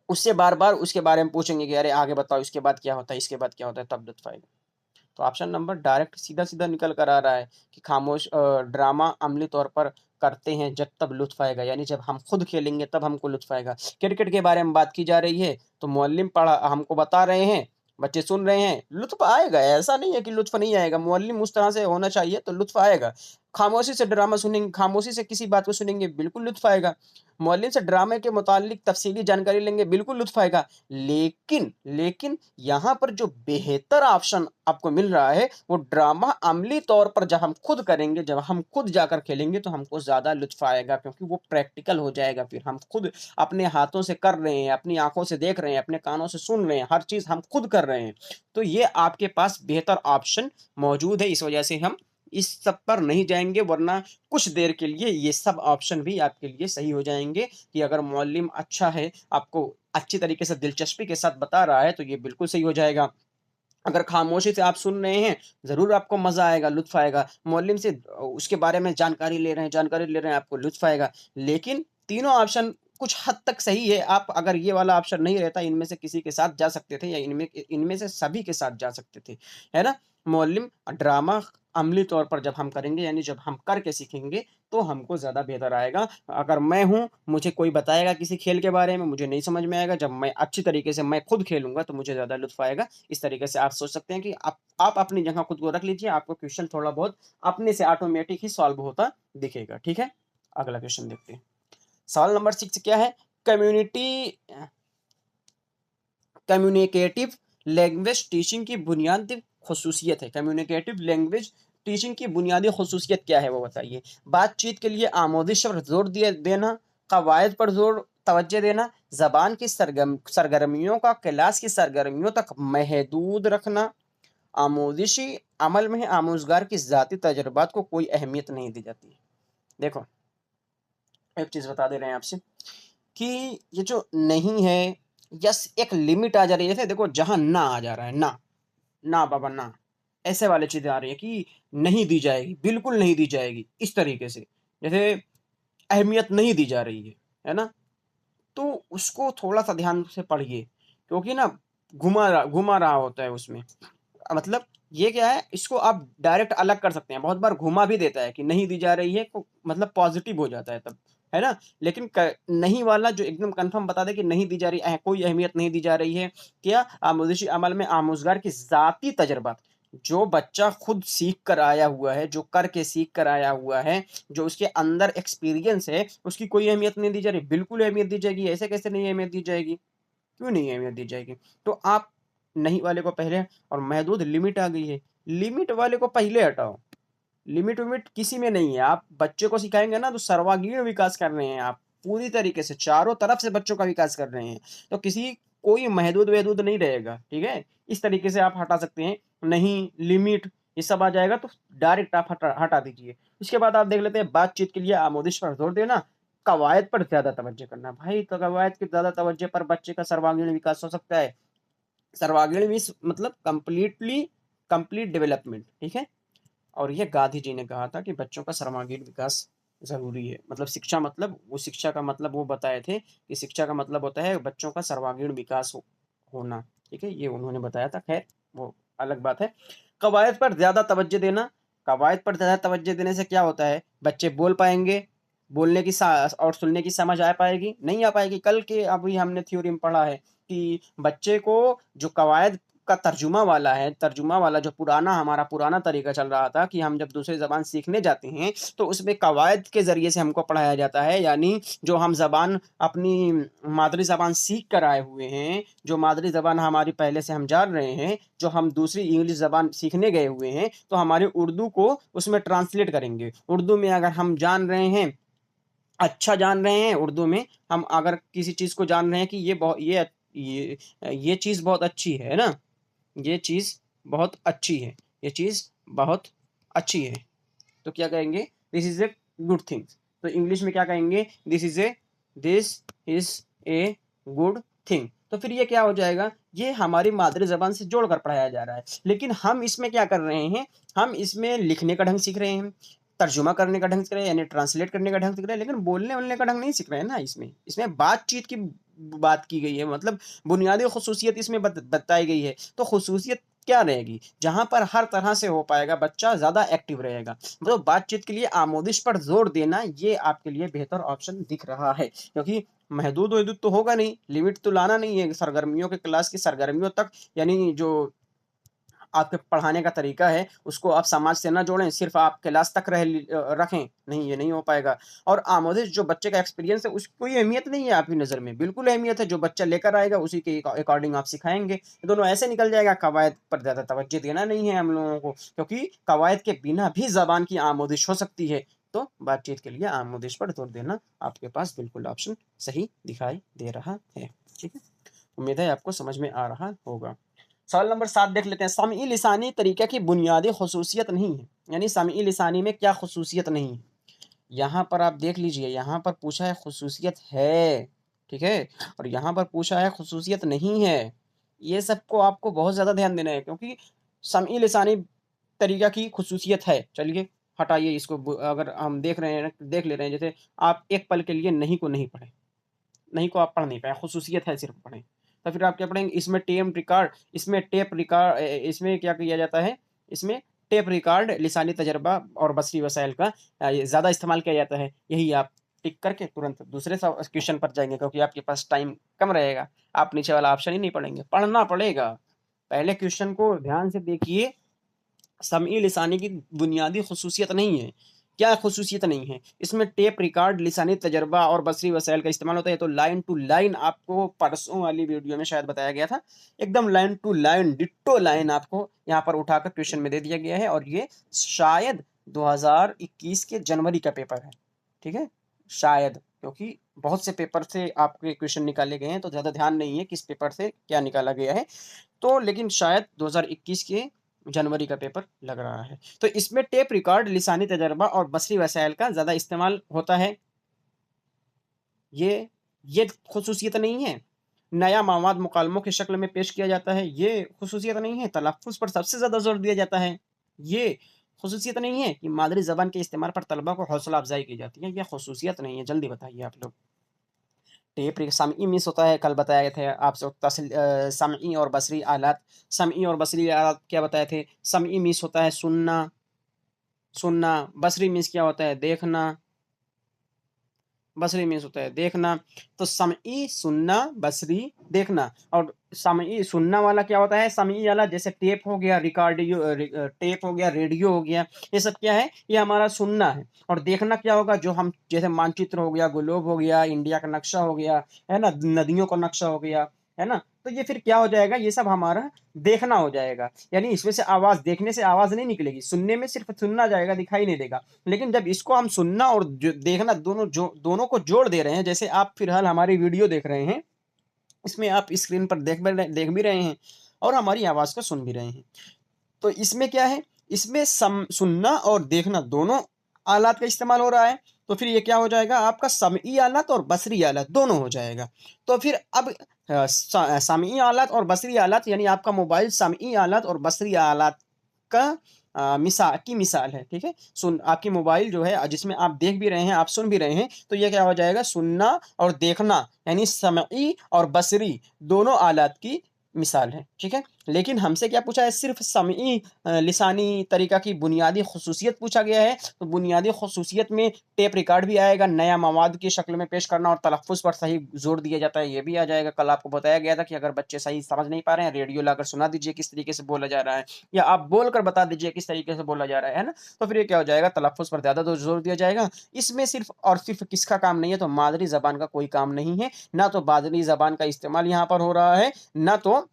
उससे बार-बार उसके बारे में पूछेंगे कि अरे आगे बताओ, इसके बाद क्या होता है, इसके बाद क्या होता है, तब लुत्फ़ आएगा। तो ऑप्शन नंबर डायरेक्ट सीधा-सीधा निकल कर आ रहा है कि ड्रामा अमली तौर पर करते हैं जब तब लुत्फ़ आएगा, यानी जब हम खुद खेलेंगे तब हमको लुत्फ़ आएगा। क्रिकेट के बारे में बात की जा रही है, तो मुअल्लिम पढ़ा हमको बता रहे हैं, बच्चे सुन रहे हैं, लुत्फ़ आएगा, ऐसा नहीं है कि लुत्फ़ नहीं आएगा, मुअल्लिम उस तरह से होना चाहिए तो लुत्फ़ आएगा। खामोशी से ड्रामा सुनेंगे, खामोशी से किसी बात को सुनेंगे, बिल्कुल लुत्फ़ आएगा। मुअल्लिम से ड्रामे के मुताल्लिक तफ़सीली जानकारी लेंगे, बिल्कुल लुत्फ़ आएगा। लेकिन यहाँ पर जो बेहतर ऑप्शन आपको मिल रहा है, वो ड्रामा अमली तौर पर जब हम खुद करेंगे, जब हम खुद जाकर खेलेंगे तो हमको ज़्यादा लुत्फ़ आएगा, क्योंकि वो प्रैक्टिकल हो जाएगा, फिर हम खुद अपने हाथों से कर रहे हैं, अपनी आँखों से देख रहे हैं, अपने कानों से सुन रहे हैं, हर चीज़ हम खुद कर रहे हैं। तो ये आपके पास बेहतर ऑप्शन मौजूद है, इस वजह से हम इस सब पर नहीं जाएँगे, वरना कुछ देर के लिए ये सब ऑप्शन भी आपके लिए सही हो जाएँगे कि अगर मुअल्लिम अच्छा है, आपको अच्छी तरीके से दिलचस्पी के साथ बता रहा है, तो ये बिल्कुल सही हो जाएगा। अगर खामोशी से आप सुन रहे हैं, ज़रूर आपको मज़ा आएगा, लुत्फ़ आएगा। मुअल्लिम से उसके बारे में जानकारी ले रहे हैं, आपको लुत्फ़ आएगा। लेकिन तीनों ऑप्शन कुछ हद तक सही है, आप अगर ये वाला ऑप्शन नहीं रहता, इनमें से किसी के साथ जा सकते थे, या इनमें से सभी के साथ जा सकते थे, है ना? मुअल्लिम ड्रामा अमली तौर पर जब हम करेंगे, यानी जब हम करके सीखेंगे, तो हमको ज़्यादा बेहतर आएगा। अगर मैं हूँ, मुझे कोई बताएगा किसी खेल के बारे में, मुझे नहीं समझ में आएगा, जब मैं अच्छी तरीके से मैं खुद खेलूँगा, तो मुझे ज़्यादा लुत्फ़ आएगा। इस तरीके से आप सोच सकते हैं कि आप अपनी जगह खुद को रख लीजिए, आपको क्वेश्चन थोड़ा बहुत अपने से ऑटोमेटिक ही सॉल्व होता दिखेगा, ठीक है? अगला क्वेश्चन देखते हैं। सवाल नंबर 6 क्या है? कम्युनिटी कम्युनिकेटिव लैंग्वेज टीचिंग की बुनियादी खसूसियत है। कम्युनिकेटिव लैंग्वेज टीचिंग की बुनियादी खसूसियत क्या है वो बताइए। बातचीत के लिए आमोदिश पर जोर दिया देना, कवायद पर जोर तवज्जो देना, जबान की सरगर्मियों का क्लास की सरगर्मियों तक महदूद रखना, आमोदिशी अमल में आमोजगार की ज़ाती तजुर्बात को कोई अहमियत नहीं दी जाती। देखो, एक चीज़ बता दे रहे हैं आपसे कि ये जो नहीं है, यस एक लिमिट आ जा रही है। जैसे देखो जहाँ ना आ जा रहा है, ना, ना बाबा ना, ऐसे वाली चीज़ें आ रही है कि नहीं दी जाएगी, बिल्कुल नहीं दी जाएगी, इस तरीके से। जैसे अहमियत नहीं दी जा रही है ना? तो उसको थोड़ा-सा ध्यान से पढ़िए, क्योंकि ना घुमा रहा होता है उसमें। मतलब ये क्या है, इसको आप डायरेक्ट अलग कर सकते हैं। बहुत बार घुमा भी देता है कि नहीं दी जा रही है, को मतलब पॉज़िटिव हो जाता है तब, है ना? लेकिन क नहीं वाला जो एकदम कन्फर्म बता दे कि नहीं दी जा रही कोई अहमियत नहीं दी जा रही है। क्या? आमोज़िशी अमल में आमोज़गार की ज़ाती तजुर्बात, जो बच्चा खुद सीख कर आया हुआ है, जो करके सीख कर आया हुआ है, जो उसके अंदर एक्सपीरियंस है, उसकी कोई अहमियत नहीं दी जा रही। बिल्कुल अहमियत दी जाएगी, ऐसे कैसे नहीं अहमियत दी जाएगी? क्यों नहीं अहमियत दी जाएगी? तो आप नहीं वाले को पहले और महदूद लिमिट आ गई है, लिमिट वाले को पहले हटाओ। लिमिट-विमिट किसी में नहीं है। आप बच्चे को सिखाएँगे ना तो सर्वांगीण विकास कर रहे हैं आप, पूरी तरीके से चारों तरफ से बच्चों का विकास कर रहे हैं। तो किसी कोई महदूद-वहदूद नहीं रहेगा, ठीक है? इस तरीके से आप हटा सकते हैं। नहीं, लिमिट ये सब आ जाएगा तो डायरेक्ट आप हटा हटा दीजिए। उसके बाद आप देख लेते हैं बातचीत के लिए आमोदिश पर जोर देना, कवायद पर ज़्यादा तवज्जो करना। भाई तो कवायद की ज़्यादा तवज्जो पर बच्चे का सर्वांगीण विकास हो सकता है। सर्वांगीण मीन्स मतलब कंप्लीट डेवलपमेंट, ठीक है? और ये गांधी जी ने कहा था कि बच्चों का सर्वांगीण विकास ज़रूरी है। मतलब शिक्षा मतलब वो शिक्षा का मतलब वो बताए थे कि शिक्षा का मतलब होता है बच्चों का सर्वांगीण विकास होना, ठीक है? ये उन्होंने बताया था, खैर वो अलग बात है। कवायद पर ज़्यादा तवज्जो देना, कवायद पर ज़्यादा तवज्जो देने से क्या होता है? बच्चे बोल पाएँगे, बोलने की सा और सुनने की समझ आ पाएगी? नहीं आ पाएगी। कल के अभी हमने थ्योरी में पढ़ा है कि बच्चे को जो कवायद का तर्जुमा वाला जो हमारा पुराना तरीका चल रहा था कि हम जब दूसरी ज़बान सीखने जाते हैं, तो उसमें कवायद के ज़रिए से हमको पढ़ाया जाता है। यानी जो हम ज़बान अपनी मादरी ज़बान सीख कर आए हुए हैं, जो मादरी ज़बान हमारी पहले से हम जान रहे हैं, जो हम दूसरी इंग्लिश ज़बान सीखने गए हुए हैं, तो हमारी उर्दू को उसमें ट्रांसलेट करेंगे। उर्दू में अगर हम जान रहे हैं, अच्छा जान रहे हैं उर्दू में, हम अगर किसी चीज़ को जान रहे हैं कि ये चीज़ बहुत अच्छी है ना? ये चीज़ बहुत अच्छी है, ये चीज़ बहुत अच्छी है। तो क्या कहेंगे? This is a good thing. तो इंग्लिश में क्या कहेंगे? This is a good thing. तो फिर ये क्या हो जाएगा? ये हमारी मादरी ज़बान से जोड़कर पढ़ाया जा रहा है। लेकिन हम इसमें क्या कर रहे हैं? हम इसमें लिखने का ढंग सीख रहे हैं, तर्जुमा करने का ढंग सीख रहे हैं, यानी ट्रांसलेट करने का ढंग सीख रहे हैं, लेकिन बोलने-वोलने का ढंग नहीं सीख रहे हैं ना इसमें। इसमें बातचीत की बात की गई है, मतलब बुनियादी ख़ुसूसियत इसमें बताई गई है। तो ख़ुसूसियत क्या रहेगी? जहाँ पर हर तरह से हो पाएगा, बच्चा ज़्यादा एक्टिव रहेगा। मतलब बातचीत के लिए आमोदिश पर ज़ोर देना, ये आपके लिए बेहतर ऑप्शन दिख रहा है। क्योंकि महदूद-वहदूद तो होगा नहीं, लिमिट तो लाना नहीं है सरगर्मियों के क्लास की सरगर्मियों तक, यानी जो आपके पढ़ाने का तरीका है, उसको आप समाज से ना जोड़ें, सिर्फ़ आप क्लास तक रखें। नहीं, ये नहीं हो पाएगा। और आमोदिश जो बच्चे का एक्सपीरियंस है, उसकी कोई अहमियत नहीं है आपकी नज़र में, बिल्कुल अहमियत है। जो बच्चा लेकर आएगा, उसी के अकॉर्डिंग आप सिखाएँगे। ये दोनों ऐसे निकल जाएगा, कवायद पर ज़्यादा तवज्जो देना नहीं है हम लोगों को, क्योंकि कवायद के बिना भी ज़बान की आमोदिश हो सकती है। तो बातचीत के लिए आमोदिश पर जोर देना आपके पास बिल्कुल ऑप्शन सही दिखाई दे रहा है। ठीक है? उम्मीद है आपको समझ में आ रहा होगा। सवाल नंबर 7 देख लेते हैं। समई लिसानी तरीक़े की बुनियादी ख़ुसूसियत नहीं है, यानी समई लिसानी में क्या ख़ुसूसियत नहीं है? यहाँ पर आप देख लीजिए, यहाँ पर पूछा है ख़ुसूसियत है, ठीक है? और यहाँ पर पूछा है ख़ुसूसियत नहीं है। ये सबको आपको बहुत ज़्यादा ध्यान देना है, क्योंकि समई लिसानी तरीक़ा की ख़ुसूसियत है। चलिए हटाइए इसको, अगर हम देख ले रहे हैं, जैसे आप एक पल के लिए नहीं को नहीं पढ़े। नहीं को आप पढ़ नहीं पाए, ख़ुसूसियत है सिर्फ़ पढ़ें। तो फिर आप क्या पढ़ेंगे? इसमें क्या किया जाता है? इसमें टेप रिकॉर्ड, लिसानी तजर्बा और बसरी वसाइल का ये ज़्यादा इस्तेमाल किया जाता है। यही आप टिक करके तुरंत दूसरे क्वेश्चन पर जाएँगे, क्योंकि आपके पास टाइम कम रहेगा। आप नीचे वाला ऑप्शन ही नहीं पढ़ेंगे, पढ़ना पड़ेगा। पहले क्वेश्चन को ध्यान से देखिए, समई लिसानी की बुनियादी ख़ुसूसियत नहीं है। क्या ख़ुसूसियत नहीं है? इसमें टेप रिकॉर्ड, लिसानी तजर्बा और बसरी वसाइल का इस्तेमाल होता है। तो लाइन टू लाइन आपको परसों वाली वीडियो में शायद बताया गया था। एकदम line to line ditto line आपको यहाँ पर उठाकर क्वेश्चन में दे दिया गया है और ये शायद 2021 के जनवरी का पेपर है। ठीक है? शायद, क्योंकि बहुत से पेपर से आपके क्वेश्चन निकाले गए हैं, तो ज़्यादा ध्यान नहीं है किस पेपर से क्या निकाला गया है। तो लेकिन शायद 2021 के जनवरी का पेपर लग रहा है। तो इसमें टेप रिकॉर्ड, लिसानी तजर्बा और बसरी वसाइल का ज़्यादा इस्तेमाल होता है। ये ख़ुसूसियत नहीं है। नया मवाद मुकालमों की शक्ल में पेश किया जाता है, ये ख़ुसूसियत नहीं है। तलफ़्फ़ुज़ पर सबसे ज़्यादा ज़ोर दिया जाता है, ये ख़ुसूसियत नहीं है। कि मादरी ज़बान के इस्तेमाल पर तलबा को हौसला अफ़ज़ाई की जाती है, ये ख़ुसूसियत नहीं है। जल्दी बताइए आप लोग। टेप रि समई मिस होता है, कल बताए थे आपसे समई और बसरी आलात। समई और बसरी आलात क्या बताए थे? समई मिस होता है सुनना, सुनना। बसरी मिस क्या होता है? देखना। बसरी मीन्स होता है देखना। तो समई सुनना, बसरी देखना। और समई सुनना वाला क्या होता है? समई वाला जैसे टेप हो गया, टेप हो गया, रेडियो हो गया, ये सब क्या है? ये हमारा सुनना है। और देखना क्या होगा? जो हम जैसे मानचित्र हो गया, ग्लोब हो गया, इंडिया का नक्शा हो गया, है ना? नदियों का नक्शा हो गया, है ना? तो ये फिर क्या हो जाएगा? ये सब हमारा देखना हो जाएगा। यानी इसमें से आवाज़, देखने से आवाज़ नहीं निकलेगी, सुनने में सिर्फ़ सुनना जाएगा, दिखाई नहीं देगा। लेकिन जब इसको हम सुनना और देखना दोनों को जोड़ दे रहे हैं, जैसे आप फिलहाल हमारी वीडियो देख रहे हैं, इसमें आप स्क्रीन पर देख भी रहे हैं और हमारी आवाज़ को सुन भी रहे हैं। तो इसमें क्या है? इसमें सुनना और देखना दोनों आलात का इस्तेमाल हो रहा है। तो फिर ये क्या हो जाएगा? आपका समई आलात और बसरी आलात दोनों हो जाएगा। तो फिर अब समई आलात और बसरी आलात, यानी आपका मोबाइल समई आलात और बसरी आलात का मिसाल है। ठीक है? आपकी मोबाइल जो है जिसमें आप देख भी रहे हैं, आप सुन भी रहे हैं, तो ये क्या हो जाएगा? सुनना और देखना, यानी समई और बसरी दोनों आलात की मिसाल है। ठीक है? लेकिन हमसे क्या पूछा है? सिर्फ़ समई लिसानी तरीक़ा की बुनियादी ख़ुसूसियत पूछा गया है। तो बुनियादी ख़ुसूसियत में टेप रिकॉर्ड भी आएगा, नया मवाद की शक्ल में पेश करना और तलफ़्फ़ुज़ पर सही ज़ोर दिया जाता है, ये भी आ जाएगा। कल आपको बताया गया था कि अगर बच्चे सही समझ नहीं पा रहे हैं, रेडियो लाकर सुना दीजिए किस तरीके से बोला जा रहा है, या आप बोलकर बता दीजिए किस तरीके से बोला जा रहा है ना? तो फिर ये क्या हो जाएगा? तलफ़्फ़ुज़ पर ज़्यादा तो ज़ोर दिया जाएगा। इसमें सिर्फ़ और सिर्फ़ किसका काम नहीं है? तो मादरी ज़बान का कोई काम नहीं है। ना तो मादरी ज़बान का इस्तेमाल यहाँ पर हो रहा है, ना तो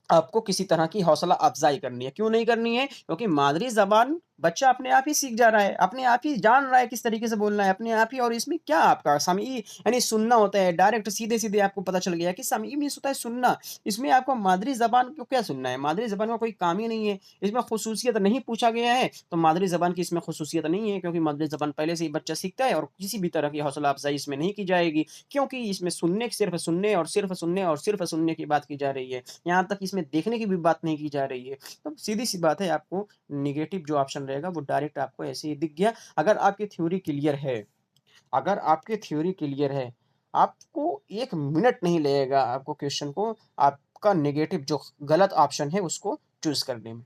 आपको किसी तरह की हौसला अफ़ज़ाई करनी है। क्यों नहीं करनी है? क्योंकि मादरी ज़बान बच्चा अपने आप ही सीख जा रहा है, अपने आप ही जान रहा है किस तरीके से बोलना है, अपने आप ही। और इसमें क्या आपका समई यानी सुनना होता है, डायरेक्ट सीधे-सीधे आपको पता चल गया कि समई मीन्स होता है सुनना। इसमें आपको मादरी ज़बान को क्या सुनना है? मादरी ज़बान का कोई काम ही नहीं है। इसमें ख़ुसूसियत नहीं पूछा गया है, तो मादरी ज़बान की इसमें ख़ुसूसियत नहीं है, क्योंकि मादरी ज़बान पहले से ही बच्चा सीखता है और किसी भी तरह की हौसला अफ़ज़ाई इसमें नहीं की जाएगी, क्योंकि इसमें सिर्फ़ सुनने की बात की जा रही है। यहाँ तक इसमें देखने की भी बात नहीं की जा रही है। तो सीधी-सी बात है, आपको नेगेटिव जो ऑप्शन रहेगा वो डायरेक्ट आपको ऐसे ही दिख गया। अगर आपकी थ्योरी क्लियर है, अगर आपकी थ्योरी क्लियर है, आपको 1 मिनट नहीं लगेगा आपको क्वेश्चन को आपका नेगेटिव जो गलत ऑप्शन है उसको चूज़ करने में।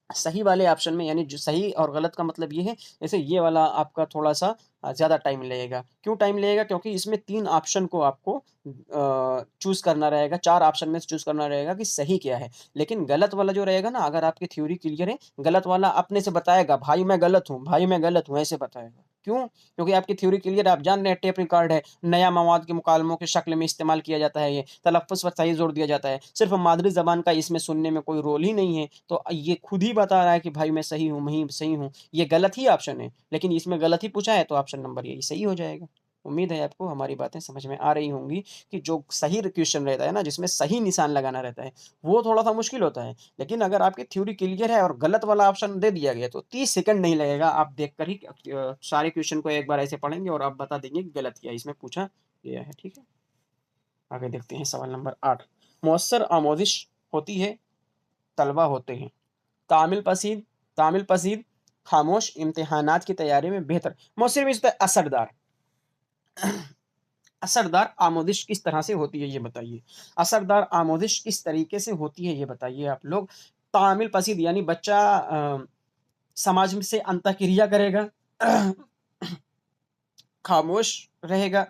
सही वाले ऑप्शन में, यानी जो सही और गलत का मतलब ये है, जैसे ये वाला आपका थोड़ा-सा ज़्यादा टाइम लगेगा। क्यों टाइम लगेगा? क्योंकि इसमें 3 ऑप्शन को आपको चूज़ करना रहेगा, 4 ऑप्शन में से चूज़ करना रहेगा कि सही क्या है। लेकिन गलत वाला जो रहेगा ना, अगर आपकी थ्योरी क्लियर है, गलत वाला अपने से बताएगा, भाई मैं गलत हूँ, भाई मैं गलत हूँ, ऐसे बताएगा। क्यों? क्योंकि आपकी थ्योरी क्लियर है, आप जान रहे हैं टेप रिकॉर्ड है, नया मवाद के मुकालमों की शक्ल में इस्तेमाल किया जाता है ये, तलफ़्फ़ुज़ पर सही ज़ोर दिया जाता है, सिर्फ़ मादरी ज़बान का इसमें सुनने में कोई रोल ही नहीं है, तो ये खुद ही बता रहा है कि भाई मैं सही हूँ, मैं ही सही हूँ, ये गलत ही ऑप्शन है, लेकिन इसमें गलत ही पूछा है, तो ऑप्शन नंबर यही सही हो जाएगा। उम्मीद है आपको हमारी बातें समझ में आ रही होंगी कि जो सही क्वेश्चन रहता है ना, जिसमें सही निशान लगाना रहता है, वो थोड़ा-सा मुश्किल होता है। लेकिन अगर आपकी थ्योरी क्लियर है और गलत वाला ऑप्शन दे दिया गया, तो 30 सेकंड नहीं लगेगा, आप देखकर ही सारे क्वेश्चन को एक बार ऐसे पढ़ेंगे और आप बता देंगे कि गलत क्या इसमें पूछा गया है। ठीक है? आगे देखते हैं सवाल नंबर 8। मौसर आमोज़िश होती है, तलबा होते हैं। तामिल पसीद, खामोश, इम्तिहानात की तैयारी में बेहतर। मौसर मीन्स होता है असरदार। असरदार आमोज़िश किस तरह से होती है ये बताइए? असरदार आमोज़िश किस तरीके से होती है ये बताइए आप लोग? तामिल पसीद यानी बच्चा समाज में से अंतःक्रिया करेगा, खामोश रहेगा,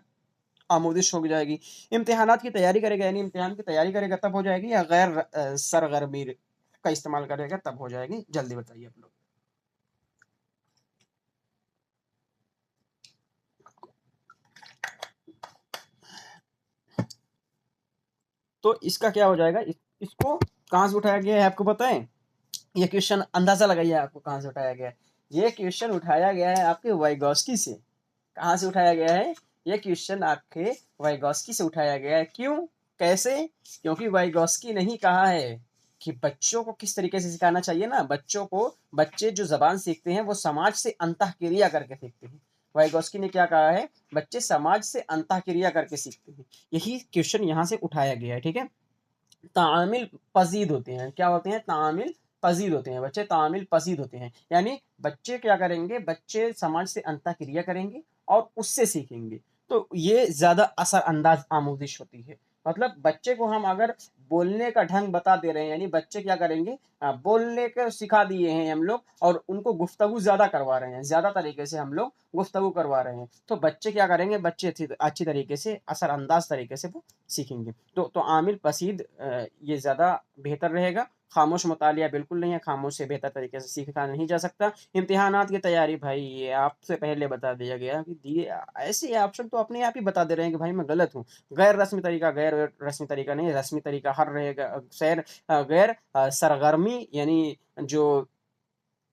आमोज़िश हो जाएगी। इम्तिहानात की तैयारी करेगा, यानी इम्तिहान की तैयारी करेगा तब हो जाएगी, या गैर सरगर्मी का इस्तेमाल करेगा तब हो जाएगी? जल्दी बताइए आप लोग। तो इसका क्या हो जाएगा, इसको कहाँ से उठाया गया है आपको पता है? ये क्वेश्चन अंदाजा लगाइए आपको कहाँ से उठाया गया है। ये क्वेश्चन उठाया गया है आपके वाइगॉस्की से। कहाँ से उठाया गया है? ये क्वेश्चन आपके वाइगॉस्की से उठाया गया है। क्यों, कैसे? क्योंकि वाइगॉस्की ने ही कहा है कि बच्चों को किस तरीके से सिखाना चाहिए ना, बच्चों को, बच्चे जो जबान सीखते हैं वो समाज से अंतःक्रिया करके सीखते हैं। वाइगॉस्की ने क्या कहा है? बच्चे समाज से अंतःक्रिया करके सीखते हैं। यही क्वेश्चन यहाँ से उठाया गया है, ठीक है। तामिल पजीद होते हैं, क्या होते हैं? तामिल पजीद होते हैं, बच्चे तामिल पजीद होते हैं। यानी बच्चे क्या करेंगे? बच्चे समाज से अंतःक्रिया करेंगे और उससे सीखेंगे। तो ये ज्यादा असर अंदाज आमोदिश होती है। मतलब बच्चे को हम अगर बोलने का ढंग बता दे रहे हैं, यानी बच्चे क्या करेंगे, बोलने का सिखा दिए हैं हम लोग और उनको गुफ्तगू ज्यादा करवा रहे हैं, ज्यादा तरीके से हम लोग गुफ्तगू करवा रहे हैं, तो बच्चे क्या करेंगे? बच्चे अच्छी तरीके से, असरअंदाज तरीके से वो सीखेंगे। तो आमिल पसीद ये ज़्यादा बेहतर रहेगा। खामोश मुतालिया बिल्कुल नहीं है, खामोश से बेहतर तरीके से सीखा नहीं जा सकता। इम्तिहानात की तैयारी भाई ये आपसे पहले बता दिया गया कि दिए ऐसे ऑप्शन तो अपने आप ही बता दे रहे हैं कि भाई मैं गलत हूँ। गैर रस्मी तरीका, गैर रस्मी तरीका नहीं, रस्मी तरीका हर रहेगा। गैर सरगर्मी यानी जो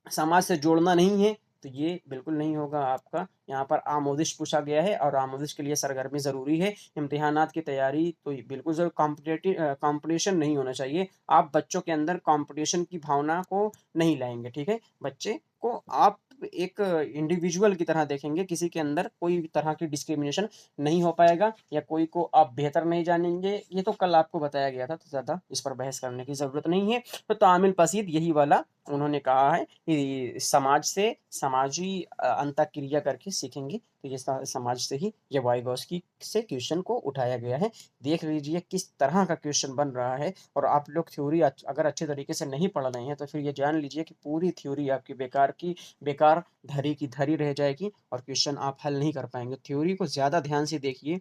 समाज से जोड़ना नहीं है, तो ये बिल्कुल नहीं होगा आपका। यहाँ पर आमोदिश पूछा गया है और आमोदिश के लिए सरगर्मी ज़रूरी है। इम्तिहानात की तैयारी तो बिल्कुल ज़रूर, कॉम्पिटिशन नहीं होना चाहिए। आप बच्चों के अंदर कॉम्पिटिशन की भावना को नहीं लाएंगे, ठीक है। बच्चे को आप एक इंडिविजुअल की तरह देखेंगे, किसी के अंदर कोई तरह की डिस्क्रिमिनेशन नहीं हो पाएगा या कोई को आप बेहतर नहीं जानेंगे। ये तो कल आपको बताया गया था, तो ज़्यादा इस पर बहस करने की ज़रूरत नहीं है। तो तामिल पसीद यही वाला उन्होंने कहा है कि समाज से, समाजी अंतःक्रिया करके सीखेंगे। तो ये समाज से ही ये वाइगॉस्की से क्वेश्चन को उठाया गया है। देख लीजिए किस तरह का क्वेश्चन बन रहा है। और आप लोग थ्योरी अगर अच्छे तरीके से नहीं पढ़ रहे हैं तो फिर ये जान लीजिए कि पूरी थ्योरी आपकी बेकार की बेकार, धरी की धरी रह जाएगी और क्वेश्चन आप हल नहीं कर पाएंगे। थ्योरी को ज़्यादा ध्यान से देखिए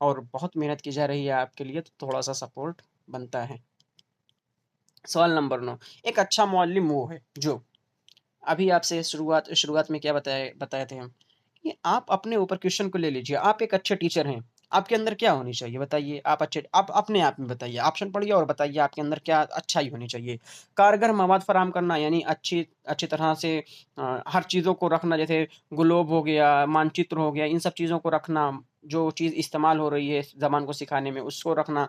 और बहुत मेहनत की जा रही है आपके लिए, तो थोड़ा सा सपोर्ट बनता है। सवाल नंबर 9, एक अच्छा मौलिम वो है जो, अभी आपसे शुरुआत शुरुआत में क्या बताए बताए थे हम कि आप अपने ऊपर क्वेश्चन को ले लीजिए। आप एक अच्छे टीचर हैं, आपके अंदर क्या होनी चाहिए बताइए? आप अच्छे, आप अपने आप में बताइए, ऑप्शन पढ़िए और बताइए आपके अंदर क्या अच्छाई होनी चाहिए। कारगर मवाद फराहम करना, यानी अच्छी अच्छी तरह से हर चीज़ों को रखना, जैसे ग्लोब हो गया, मानचित्र हो गया, इन सब चीज़ों को रखना, जो चीज़ इस्तेमाल हो रही है ज़बान को सिखाने में उसको रखना।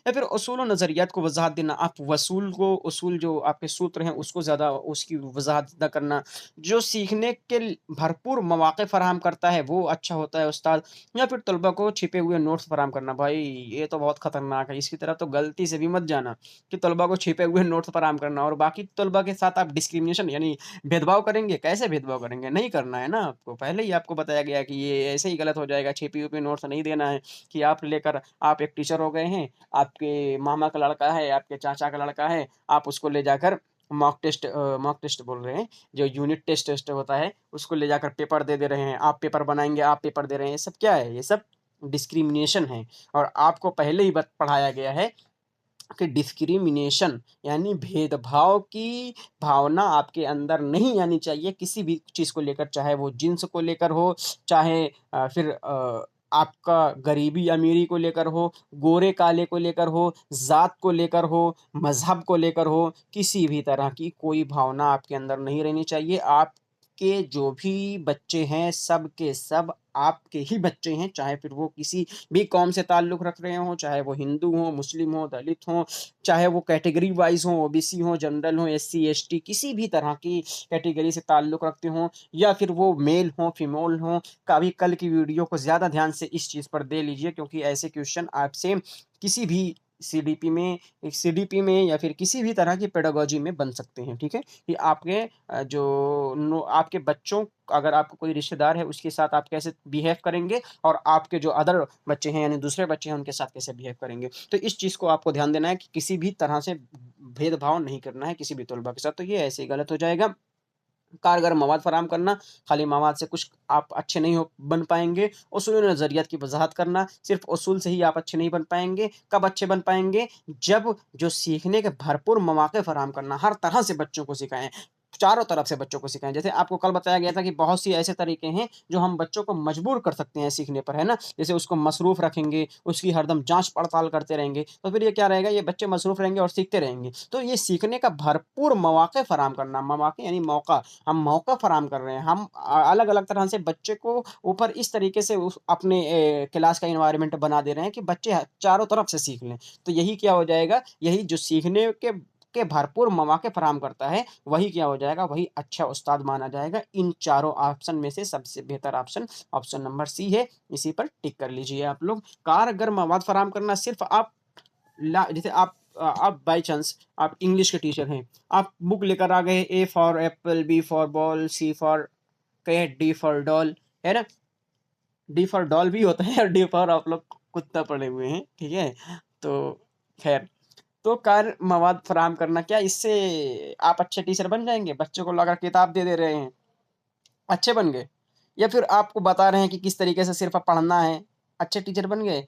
या फिर उसूल और नज़रियात को वजाहत देना, आप वसूल को, उसूल जो आपके सूत्र हैं उसको ज़्यादा उसकी वजाहत ज़्यादा करना। जो सीखने के भरपूर मौक़े फ़राहम करता है वो अच्छा होता है उस्ताद। या फिर तलबा को छिपे हुए नोट्स फ़राहम करना। भाई ये तो बहुत ख़तरनाक है, इसकी तरफ तो गलती से भी मत जाना कि तलबा को छिपे हुए नोट्स फ़राहम करना और बाकी तलबा के साथ आप डिस्क्रिमिनेशन यानी भेदभाव करेंगे। कैसे भेदभाव करेंगे? नहीं करना है ना आपको, पहले ही आपको बताया गया है कि ये ऐसे ही गलत हो जाएगा, छिपी-हुपी नोट्स नहीं देना है कि आप एक टीचर हो गए हैं, आपके मामा का लड़का है, आपके चाचा का लड़का है, आप उसको ले जाकर मॉक टेस्ट बोल रहे हैं, जो यूनिट टेस्ट टेस्ट होता है, उसको ले जाकर पेपर दे रहे हैं। आप पेपर बनाएँगे, आप पेपर दे रहे हैं। ये सब क्या है? ये सब डिस्क्रिमिनेशन है। और आपको पहले ही पढ़ाया गया है कि डिस्क्रिमिनेशन यानी भेदभाव की भावना आपके अंदर नहीं आनी चाहिए किसी भी चीज़ को लेकर, चाहे वो जिन्स को लेकर हो, चाहे फिर आपका गरीबी-अमीरी को लेकर हो, गोरे-काले को लेकर हो, ज़ात को लेकर हो, मज़हब को लेकर हो, किसी भी तरह की कोई भावना आपके अंदर नहीं रहनी चाहिए। आपके जो भी बच्चे हैं, सब के सब आपके ही बच्चे हैं, चाहे फिर वो किसी भी कौम से ताल्लुक़ रख रहे हों, चाहे वो हिंदू हों, मुस्लिम हों, दलित हों, चाहे वो कैटेगरी वाइज़ हों, ओबीसी हों, जनरल हों, एससी, एसटी, किसी भी तरह की कैटेगरी से ताल्लुक़ रखते हों, या फिर वो मेल हों, फीमेल हों। कभी कल की वीडियो को ज़्यादा ध्यान से इस चीज़ पर दे लीजिए क्योंकि ऐसे क्वेश्चन आपसे किसी भी सीडीपी में या फिर किसी भी तरह की पेडागॉजी में बन सकते हैं, ठीक है? कि आपके आपके बच्चों, अगर आपका कोई रिश्तेदार है उसके साथ आप कैसे बिहेव करेंगे और आपके जो अदर बच्चे हैं यानी दूसरे बच्चे हैं उनके साथ कैसे बिहेव करेंगे। तो इस चीज़ को आपको ध्यान देना है कि किसी भी तरह से भेदभाव नहीं करना है किसी भी तलबा के साथ, तो ये ऐसे ही गलत हो जाएगा। कारगर मवाद फराहम करना, खाली मवाद से कुछ आप अच्छे नहीं हो बन पाएँगे। उसूल नज़रियात की वज़ाहत करना, सिर्फ़ उसूल से ही आप अच्छे नहीं बन पाएँगे। कब अच्छे बन पाएँगे? जब जो सीखने के भरपूर मौक़े फराहम करना, हर तरह से बच्चों को सिखाएँ। चारों तरफ से बच्चों को सिखाएँ। जैसे आपको कल बताया गया था कि बहुत सी ऐसे तरीके हैं जो हम बच्चों को मजबूर कर सकते हैं सीखने पर, है ना? जैसे उसको मसरूफ़ रखेंगे, उसकी हरदम जाँच-पड़ताल करते रहेंगे, तो फिर ये क्या रहेगा, ये बच्चे मसरूफ़ रहेंगे और सीखते रहेंगे। तो ये सीखने का भरपूर मौके फराहम करना, मौके यानी मौका, हम मौका फराहम कर रहे हैं। हम अलग-अलग तरह से बच्चे को ऊपर इस तरीके से उस अपने क्लास का एनवायरनमेंट बना दे रहे हैं कि बच्चे चारों तरफ से सीख लें। तो यही क्या हो जाएगा, यही जो सीखने के भरपूर मौके फराहम करता है, वही क्या हो जाएगा, वही अच्छा उस्ताद माना जाएगा। इन चारों ऑप्शन में से सबसे बेहतर ऑप्शन, ऑप्शन नंबर सी है। इसी पर टिक कर लीजिए आप लोग। कारगर मवाद फराहम करना सिर्फ़ आप जैसे आप बाय चांस आप इंग्लिश के टीचर हैं, आप बुक लेकर आ गए, A for apple, B for ball, C for cat, D for doll, है ना? डी फॉर डॉल भी होता है और डी फॉर आप लोग कुत्ता पढ़े हुए हैं, ठीक है? तो ख़ैर, तो कार्य मवाद फराहम करना, क्या इससे आप अच्छे टीचर बन जाएँगे? बच्चों को लगा किताब दे रहे हैं, अच्छे बन गए? या फिर आपको बता रहे हैं कि किस तरीके से सिर्फ़ पढ़ना है, अच्छे टीचर बन गए?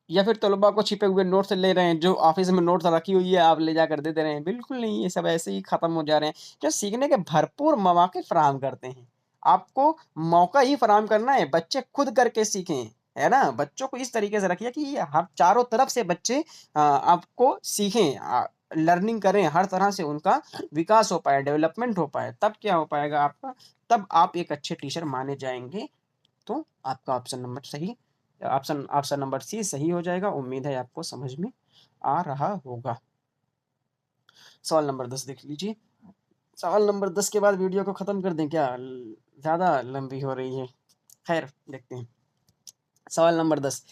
या फिर तलबा को छिपे हुए नोट्स ले रहे हैं, जो ऑफ़िस में नोट्स रखी हुई है, आप ले जाकर दे रहे हैं? बिल्कुल नहीं, ये सब ऐसे ही ख़त्म हो जा रहे हैं, जो सीखने के भरपूर मौके फराहम करते हैं। आपको मौका ही फराहम करना है, बच्चे खुद करके सीखें, है ना? बच्चों को इस तरीके से रखिए कि ये हर चारों तरफ से बच्चे आपको सीखें, लर्निंग करें, हर तरह से उनका विकास हो पाए, डेवलपमेंट हो पाए, तब क्या हो पाएगा आपका, तब आप एक अच्छे टीचर माने जाएँगे। तो आपका ऑप्शन नंबर सही, ऑप्शन ऑप्शन नंबर सी सही हो जाएगा। उम्मीद है आपको समझ में आ रहा होगा। सवाल नंबर 10 देख लीजिए। सवाल नंबर 10 के बाद वीडियो को ख़त्म कर दें क्या? ज़्यादा लंबी हो रही है। खैर देखते हैं। सवाल नंबर 10,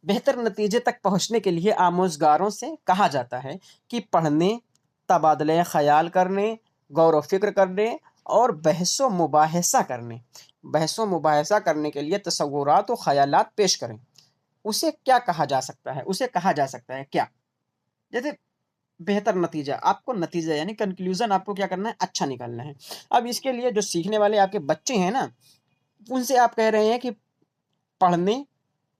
बेहतर नतीजे तक पहुँचने के लिए आमोज़गारों से कहा जाता है कि पढ़ने, तबादले ख़याल करने, गौर-व-फ़िक्र करने और बहस-व-मुबाहिसा करने। बहस-व-मुबाहिसा करने के लिए तसव्वुरात व ख़यालात पेश करें। उसे क्या कहा जा सकता है? उसे कहा जा सकता है क्या? जैसे बेहतर नतीजा, आपको नतीजा यानी कन्क्लूज़न आपको क्या करना है? अच्छा निकालना है। अब इसके लिए जो सीखने वाले आपके बच्चे हैं ना, उनसे आप कह रहे हैं कि पढ़ने,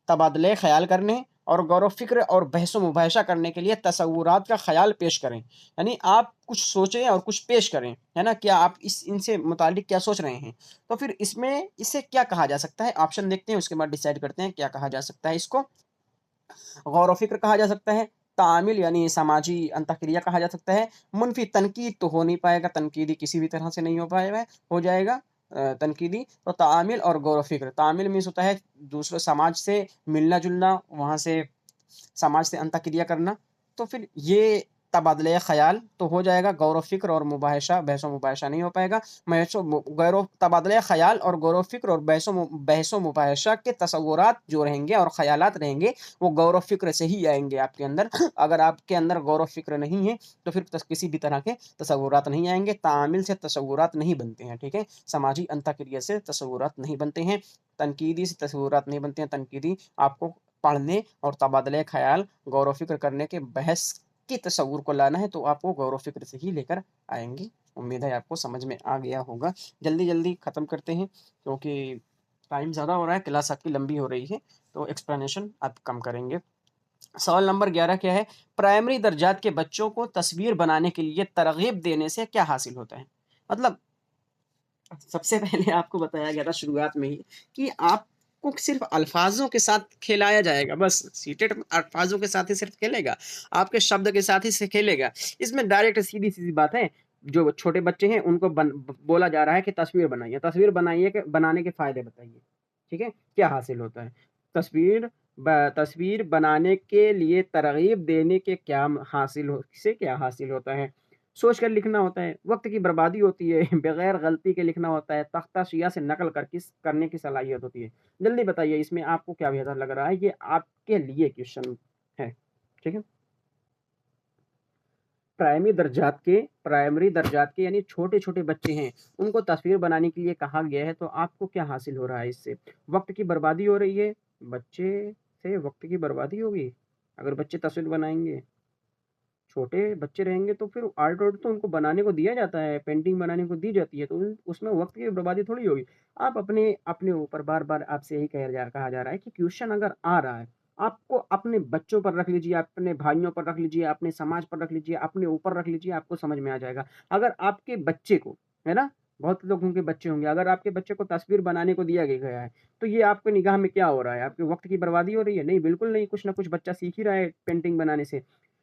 तबादले ख़याल करने और गौर-व-फ़िक्र और बहस-व-मुबाहिशा करने के लिए तसव्वुरात का ख़याल पेश करें। यानी आप कुछ सोचें और कुछ पेश करें, है ना? क्या आप इस इनसे मुताल्लिक़ क्या सोच रहे हैं? तो फिर इसमें इसे क्या कहा जा सकता है? ऑप्शन देखते हैं, उसके बाद डिसाइड करते हैं क्या कहा जा सकता है इसको। गौर-व-फ़िक्र कहा जा सकता है, तामील यानी समाजी अंतःक्रिया कहा जा सकता है, मुनफ़ी तनकीद तो हो नहीं पाएगा, तनकीदी किसी भी तरह से नहीं हो पाएगा, हो जाएगा तनकीदी। तो तामील और गौर-व-फ़िक्र, तामील मीन्स होता है दूसरे समाज से मिलना-जुलना, वहाँ से समाज से अंतःक्रिया करना। तो फिर ये तबादले ख़याल तो हो जाएगा, गौर-व-फ़िक्र और मुबाहिशा, बहस-व-मुबाहिशा नहीं हो पाएगा। महसो मु गैरो तबादले ख़याल और गौर-व-फ़िक्र और बहस-व-मुबाहिशा के तसव्वुरात जो रहेंगे और ख़यालात रहेंगे, वो गौर-व-फ़िक्र से ही आएँगे आपके अंदर। अगर आपके अंदर गौर-व-फ़िक्र नहीं है, तो फिर किसी भी तरह के तसव्वुरात नहीं आएँगे। तामील से तसव्वुरात नहीं बनते हैं, ठीक है? समाजी अंतःक्रिया से तसव्वुरात नहीं बनते हैं, तनकीदी से तसव्वुरात नहीं बनते हैं। तनकीदी आपको पढ़ने और तबादले ख़याल, गौर-व-फ़िक्र करने के बहस के तसव्वुर को लाना है, तो आपको गौर-व-फ़िक्र से ही लेकर आएँगे। उम्मीद है आपको समझ में आ गया होगा। जल्दी-जल्दी ख़त्म करते हैं, क्योंकि टाइम ज़्यादा हो रहा है, क्लास आपकी लंबी हो रही है, तो एक्सप्लेनेशन आप कम करेंगे। सवाल नंबर 11 क्या है? प्राइमरी दर्जात के बच्चों को तस्वीर बनाने के लिए तरग़ीब देने से क्या हासिल होता है? मतलब सबसे पहले आपको बताया गया था शुरुआत में ही कि आपको सिर्फ़ अल्फ़ाज़ों के साथ खिलाया जाएगा, बस सीटेट अल्फ़ाज़ों के साथ ही सिर्फ़ खेलेगा, आपके शब्द के साथ ही से खेलेगा। इसमें डायरेक्ट सीधी-सीधी बात है, जो छोटे बच्चे हैं उनको बोला जा रहा है कि तस्वीर बनाइए के बनाने के फ़ायदे बताइए, ठीक है? क्या हासिल होता है? तस्वीर बनाने के लिए तरग़ीब देने के क्या हासिल होता है? सोच कर लिखना होता है, वक़्त की बर्बादी होती है, बगैर गलती के लिखना होता है, तख्ता-सियाह से नकल करने की सलाहियत होती है। जल्दी बताइए इसमें आपको क्या बेहतर लग रहा है? ये आपके लिए क्वेश्चन है, ठीक है? प्राइमरी दर्जात के यानी छोटे-छोटे बच्चे हैं, उनको तस्वीर बनाने के लिए कहा गया है, तो आपको क्या हासिल हो रहा है इससे? वक़्त की बर्बादी हो रही है, बच्चे से वक़्त की बर्बादी होगी, अगर बच्चे तस्वीर बनाएँगे। छोटे बच्चे रहेंगे तो फिर आर्ट वार्ट तो उनको बनाने को दिया जाता है, पेंटिंग बनाने को दी जाती है, तो उसमें वक़्त की बर्बादी थोड़ी होगी। आप अपने अपने ऊपर बार-बार आपसे यही कहा जा रहा है कि क्वेश्चन अगर आ रहा है, आपको अपने बच्चों पर रख लीजिए, अपने भाइयों पर रख लीजिए, अपने समाज पर रख लीजिए, अपने ऊपर रख लीजिए, आपको समझ में आ जाएगा। अगर आपके बच्चे को है ना? बहुत लोगों के बच्चे होंगे, अगर आपके बच्चे को तस्वीर बनाने को दिया गया है, तो ये आपकी निगाह में क्या हो रहा है? आपके वक़्त की बर्बादी हो रही है? नहीं, बिल्कुल नहीं, कुछ न कुछ बच्चा सीख ही रहा है पेंटिंग बनाने से।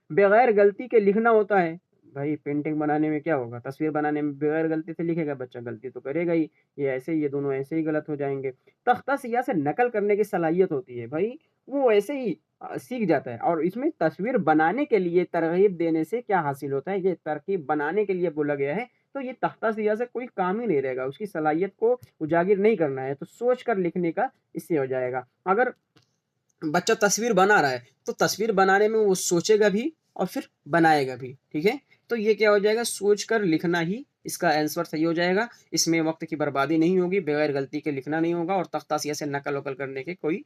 बगैर गलती के लिखना होता है, भाई पेंटिंग बनाने में क्या होगा? तस्वीर बनाने में बगैर गलती से लिखेगा बच्चा, गलती तो करेगा ही, ये दोनों ऐसे ही गलत हो जाएँगे। तख्ता-सियाह से नकल करने की सलाहियत होती है, भई वो ऐसे ही सीख जाता है और इसमें तस्वीर बनाने के लिए तरग़ीब देने से क्या हासिल होता है, ये तरकीब बनाने के लिए बोला गया है, तो ये तख्ता-सियाह से कोई काम ही नहीं रहेगा, उसकी सलाहियत को उजागिर नहीं करना है, तो सोच कर लिखने का इससे हो जाएगा। अगर बच्चा तस्वीर बना रहा है, तो तस्वीर बनाने में वो सोचेगा भी और फिर बनाएगा भी, ठीक है? तो ये क्या हो जाएगा, सोच कर लिखना ही इसका आंसर सही हो जाएगा। इसमें वक़्त की बर्बादी नहीं होगी, बगैर गलती के लिखना नहीं होगा और तख्ता-सियाह से नकल-वकल करने की कोई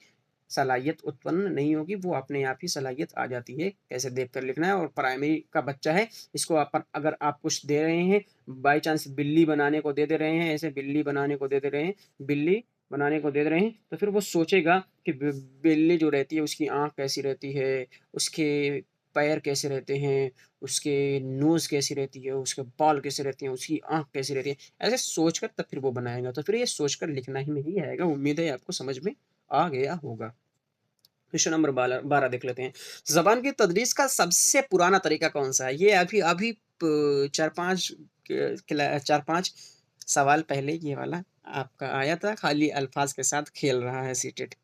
सलाहियत उत्पन्न नहीं होगी, वो अपने आप ही सलाहियत आ जाती है, कैसे देख कर लिखना है और प्राइमरी का बच्चा है, इसको अपन अगर आप कुछ दे रहे हैं, बाय चांस बिल्ली बनाने को दे रहे हैं, ऐसे बिल्ली बनाने को दे रहे हैं, बिल्ली बनाने को दे रहे हैं, तो फिर वो सोचेगा कि बिल्ली जो रहती है, उसकी आँख कैसी रहती है, उसके पैर कैसे रहते हैं, उसके नोज़ कैसी रहती है, उसके बाल कैसे रहते हैं, उसकी आँख कैसी रहती है, ऐसे सोचकर तब फिर वो बनाएगा, तो फिर ये सोचकर लिखना ही में ही आएगा। उम्मीद है आपको समझ में आ गया होगा। क्वेश्चन नंबर 12 देख लेते हैं। ज़बान की तदरीस का सबसे पुराना तरीका कौन-सा है? ये अभी अभी प 4-5 क क्ला 4-5 सवाल पहले ये वाला आपका आया था, खाली अल्फ़ाज़ के साथ खेल रहा है सीटेट।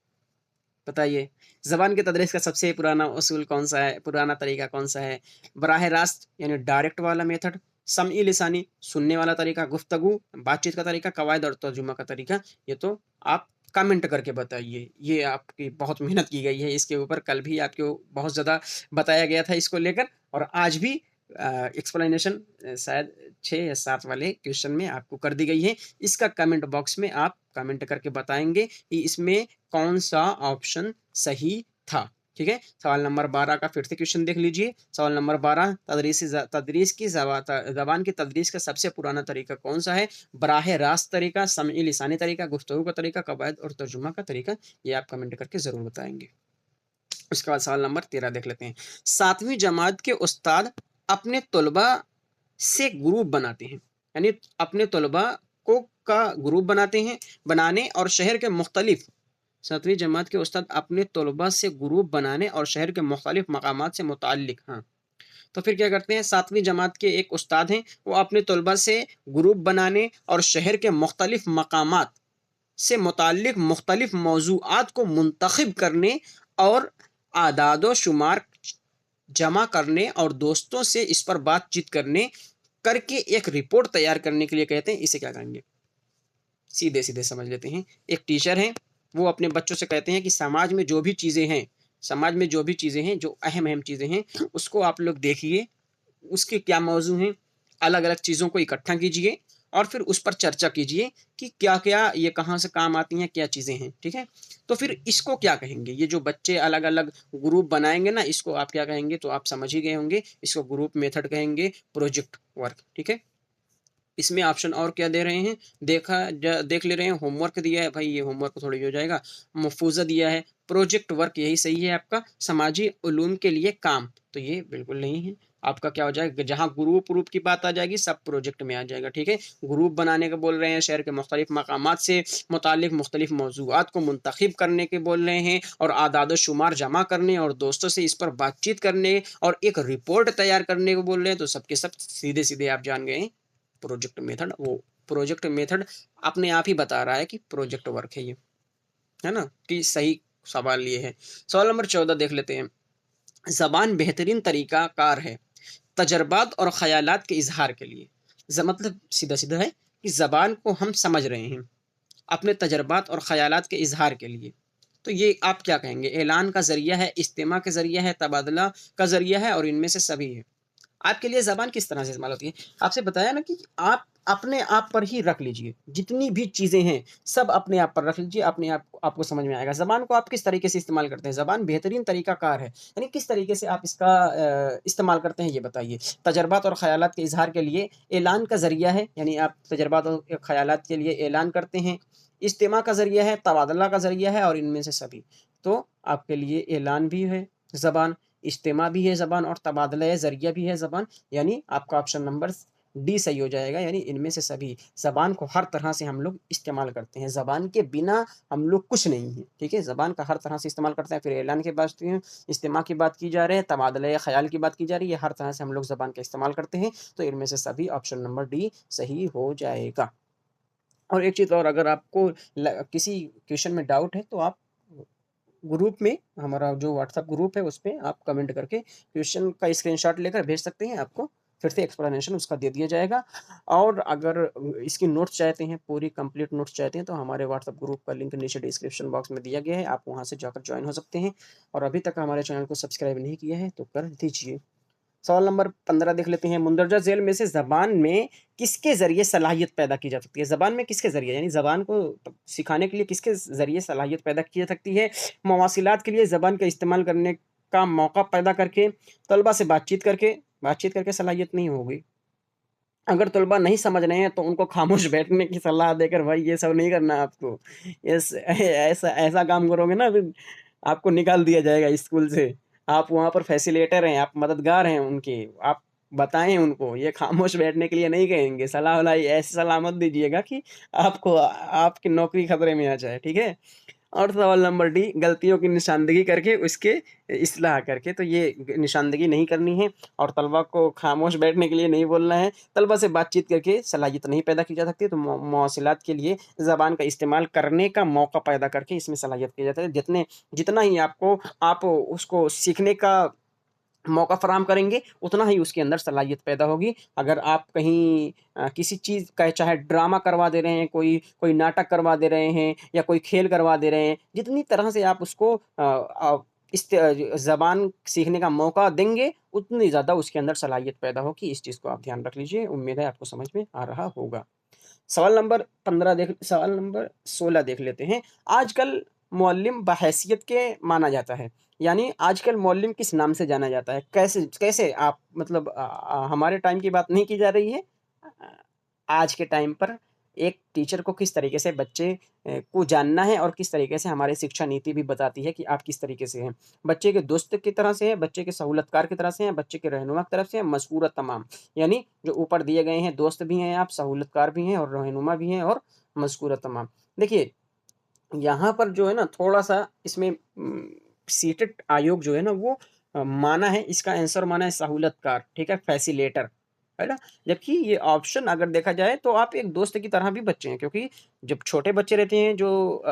बताइए, ज़बान की तदरीस का सबसे पुराना उसूल कौन-सा है? पुराना तरीका कौन-सा है? बराह रास्त यानी डायरेक्ट वाला मेथड, समई लिसानी सुनने वाला तरीका, गुफ्तगू, बातचीत का तरीका, कवायद और तर्जुमा का तरीका। ये तो आप कमेंट करके बताइए। ये आपकी बहुत मेहनत की गई है इसके ऊपर, कल भी आपको बहुत ज़्यादा बताया गया था इसको लेकर और आज भी एक्सप्लेनेशन शायद 6 या 7 वाले क्वेश्चन में आपको कर दी गई है। इसका कमेंट बॉक्स में आप कमेंट करके बताएँगे कि इसमें कौन-सा ऑप्शन सही था, ठीक है? सवाल नंबर 12 का फिर से क्वेश्चन देख लीजिए। सवाल नंबर 12 तदरीस की ज़बान की तदरीस का सबसे पुराना तरीका कौन-सा है? बराह रास्त तरीका, समई लिसानी तरीका, गुफ्तगू का तरीका, कवायद और तर्जुमा का तरीका। ये आप कमेंट करके ज़रूर बताएँगे। उसके बाद सवाल नंबर 13 देख लेते हैं। 7वीं जमात के उस्ताद अपने तलबा से ग्रुप बनाते हैं, यानी अपने तलबा को का ग्रुप बनाते हैं, बनाने और शहर के मुख्तलिफ 7वीं जमात के उस्ताद अपने तलबा से ग्रुप बनाने और शहर के मुख्तलिफ मकामात से मुताल्लिक हाँ, तो फिर क्या करते हैं 7वीं जमात के एक उस्ताद हैं, वो अपने तलबा से ग्रुप बनाने और शहर के मुख्तलिफ मकामात से मुताल्लिक मुख्तलिफ मौज़ूआत को मुंतखब करने और आदाद-ओ-शुमार जमा करने और दोस्तों से इस पर बातचीत करके एक रिपोर्ट तैयार करने के लिए कहते हैं, इसे क्या कहेंगे? सीधे-सीधे समझ लेते हैं। एक टीचर हैं, वो अपने बच्चों से कहते हैं कि समाज में जो भी चीज़ें हैं, जो अहम-अहम चीज़ें हैं, उसको आप लोग देखिए, उसके क्या मौज़ू हैं, अलग-अलग चीज़ों को इकट्ठा कीजिए और फिर उस पर चर्चा कीजिए कि क्या-क्या ये कहाँ से काम आती हैं, क्या चीज़ें हैं, ठीक है? तो फिर इसको क्या कहेंगे? ये जो बच्चे अलग-अलग ग्रुप बनाएँगे ना, इसको आप क्या कहेंगे? तो आप समझ ही गए होंगे, इसको ग्रुप मेथड कहेंगे, प्रोजेक्ट वर्क, ठीक है? इसमें ऑप्शन और क्या दे रहे हैं, देख ले रहे हैं, होमवर्क दिया है, भाई ये होमवर्क थोड़ी हो जाएगा, मफ़ूज़ा दिया है, प्रोजेक्ट वर्क यही सही है आपका, समाजी उलूम के लिए काम, तो ये बिल्कुल नहीं है। आपका क्या हो जाएगा, जहाँ ग्रुप-व्रुप की बात आ जाएगी, सब प्रोजेक्ट में आ जाएगा, ठीक है? ग्रुप बनाने का बोल रहे हैं, शहर के मुख्तलिफ मकामात से मुतालिक मुख्तलिफ मौज़ूआत को मुंतखब करने के बोल रहे हैं और आदाद-ओ-शुमार जमा करने और दोस्तों से इस पर बातचीत करने और एक रिपोर्ट तैयार करने को बोल रहे हैं, तो सब के सब सीधे-सीधे आप जान गए हैं प्रोजेक्ट मेथड अपने आप ही बता रहा है कि प्रोजेक्ट वर्क है ये, है ना? कि सही सवाल ये है। सवाल नंबर 14 देख लेते हैं। ज़बान बेहतरीन तरीका कार है, तजर्बात और ख़यालात के इज़हार के लिए। मतलब सीधा-सीधा है कि ज़बान को हम समझ रहे हैं, अपने तजर्बात और ख़यालात के इज़हार के लिए। तो ये आप क्या कहेंगे? ऐलान का ज़रिया है, इज्तिमा का ज़रिया है, तबादला का ज़रिया है और इनमें से सभी है। आपके लिए ज़बान किस तरह से इस्तेमाल होती है? आपसे बताया ना कि आप अपने आप पर ही रख लीजिए। जितनी भी चीज़ें हैं, सब अपने आप पर रख लीजिए, अपने आप आपको समझ में आएगा। ज़बान को आप किस तरीके से इस्तेमाल करते हैं? ज़बान बेहतरीन तरीक़ाकार है, यानी किस तरीके से आप इसका इस्तेमाल करते हैं, ये बताइए। तजर्बात और ख़यालात के इज़हार के लिए ऐलान का ज़रिया है, यानी आप तजर्बात और ख़यालात के लिए ऐलान करते हैं। इज्तिमा का ज़रिया है, तबादला का ज़रिया है और इनमें से सभी। तो आपके लिए ऐलान भी है ज़बान, इज्तिमा भी है ज़बान और तबादला ज़रिया भी है ज़बान, यानी आपका ऑप्शन नंबर डी सही हो जाएगा, यानी इनमें से सभी। ज़बान को हर तरह से हम लोग इस्तेमाल करते हैं, ज़बान के बिना हम लोग कुछ नहीं हैं, ठीक है? ज़बान का हर तरह से इस्तेमाल करते हैं। फिर ऐलान की बात इज्तिमा की बात की जा रही है, तबादला ख़याल की बात की जा रही है, हर तरह से हम लोग ज़बान का इस्तेमाल करते हैं, तो इनमें से सभी ऑप्शन नंबर डी सही हो जाएगा। और एक चीज़ और, अगर आपको किसी क्वेश्चन में डाउट है तो आप ग्रुप में, हमारा जो व्हाट्सएप ग्रुप है उसपे आप कमेंट करके क्वेश्चन का स्क्रीनशॉट लेकर भेज सकते हैं, आपको फिर से एक्सप्लेनेशन उसका दे दिया जाएगा। और अगर इसकी नोट्स चाहते हैं, पूरी कंप्लीट नोट्स चाहते हैं, तो हमारे व्हाट्सएप ग्रुप का लिंक नीचे डिस्क्रिप्शन बॉक्स में दिया गया है, आप वहाँ से जाकर ज्वाइन हो सकते हैं। और अभी तक हमारे चैनल को सब्सक्राइब नहीं किया है तो कर दीजिए। सवाल नंबर 15 देख लेते हैं। मुंदरजा झेल में से ज़बान में किसके ज़रिए सलाहियत पैदा की जा सकती है? ज़बान में किसके ज़रिए, यानी ज़बान को सिखाने के लिए किसके ज़रिए सलाहियत पैदा की जा सकती है? मवासिलात के लिए ज़बान का इस्तेमाल करने का मौका पैदा करके, तलबा से बातचीत करके सलाहियत नहीं होगी। अगर तलबा नहीं समझ रहे हैं तो उनको खामोश बैठने की सलाह देकर, भाई ये सब नहीं करना आपको। ऐसा ऐसा काम करोगे ना, फिर आपको निकाल दिया जाएगा स्कूल से। आप वहाँ पर फैसिलिटेटर हैं, आप मददगार हैं उनके, आप बताएँ उनको, ये खामोश बैठने के लिए नहीं कहेंगे। सलाह-वलाह ऐसी सलाह मत दीजिएगा कि आपको आपकी नौकरी खतरे में आ जाए, ठीक है? और सवाल नंबर डी, गलतियों की निशानदेही करके उसके इस्लाह करके, तो ये निशानदेही नहीं करनी है और तलबा को खामोश बैठने के लिए नहीं बोलना है। तलबा से बातचीत करके सलाहियत नहीं पैदा की जा सकती, तो मवासिलात के लिए ज़बान का इस्तेमाल करने का मौका पैदा करके इसमें सलाहियत की जाती है। जितना ही आप उसको सीखने का मौका फ़राहम करेंगे, उतना ही उसके अंदर सलाहियत पैदा होगी। अगर आप कहीं किसी चीज़ का, चाहे ड्रामा करवा दे रहे हैं, कोई कोई नाटक करवा दे रहे हैं या कोई खेल करवा दे रहे हैं, जितनी तरह से आप उसको ज़बान सीखने का मौका देंगे, उतनी ज़्यादा उसके अंदर सलाहियत पैदा होगी। इस चीज़ को आप ध्यान रख लीजिए। उम्मीद है आपको समझ में आ रहा होगा। सवाल नंबर 16 देख लेते हैं। आजकल मुअल्लिम बहैसियत के माना जाता है, यानी आजकल मुअल्लिम किस नाम से जाना जाता है? कैसे कैसे आप मतलब हमारे टाइम की बात नहीं की जा रही है। अ, आज के टाइम पर एक टीचर को किस तरीके से बच्चे को जानना है और किस तरीके से हमारी शिक्षा नीति भी बताती है कि आप किस तरीके से हैं। बच्चे के दोस्त की तरह से हैं, बच्चे के सहूलतकार की तरह से हैं, बच्चे के रहनुमा की तरफ से हैं, मज़कूरा तमाम। यानी जो ऊपर दिए गए हैं, दोस्त भी हैं आप, सहूलतकार भी हैं और रहनुमा भी हैं और मज़कूरा तमाम। देखिए, यहाँ पर जो है ना, थोड़ा-सा इसमें सीटेट आयोग जो है ना वो माना है, इसका आंसर माना है सहूलतकार, ठीक है? फैसिलिटेटर, है ना? जबकि ये ऑप्शन अगर देखा जाए तो आप एक दोस्त की तरह भी बच्चे हैं, क्योंकि जब छोटे बच्चे रहते हैं जो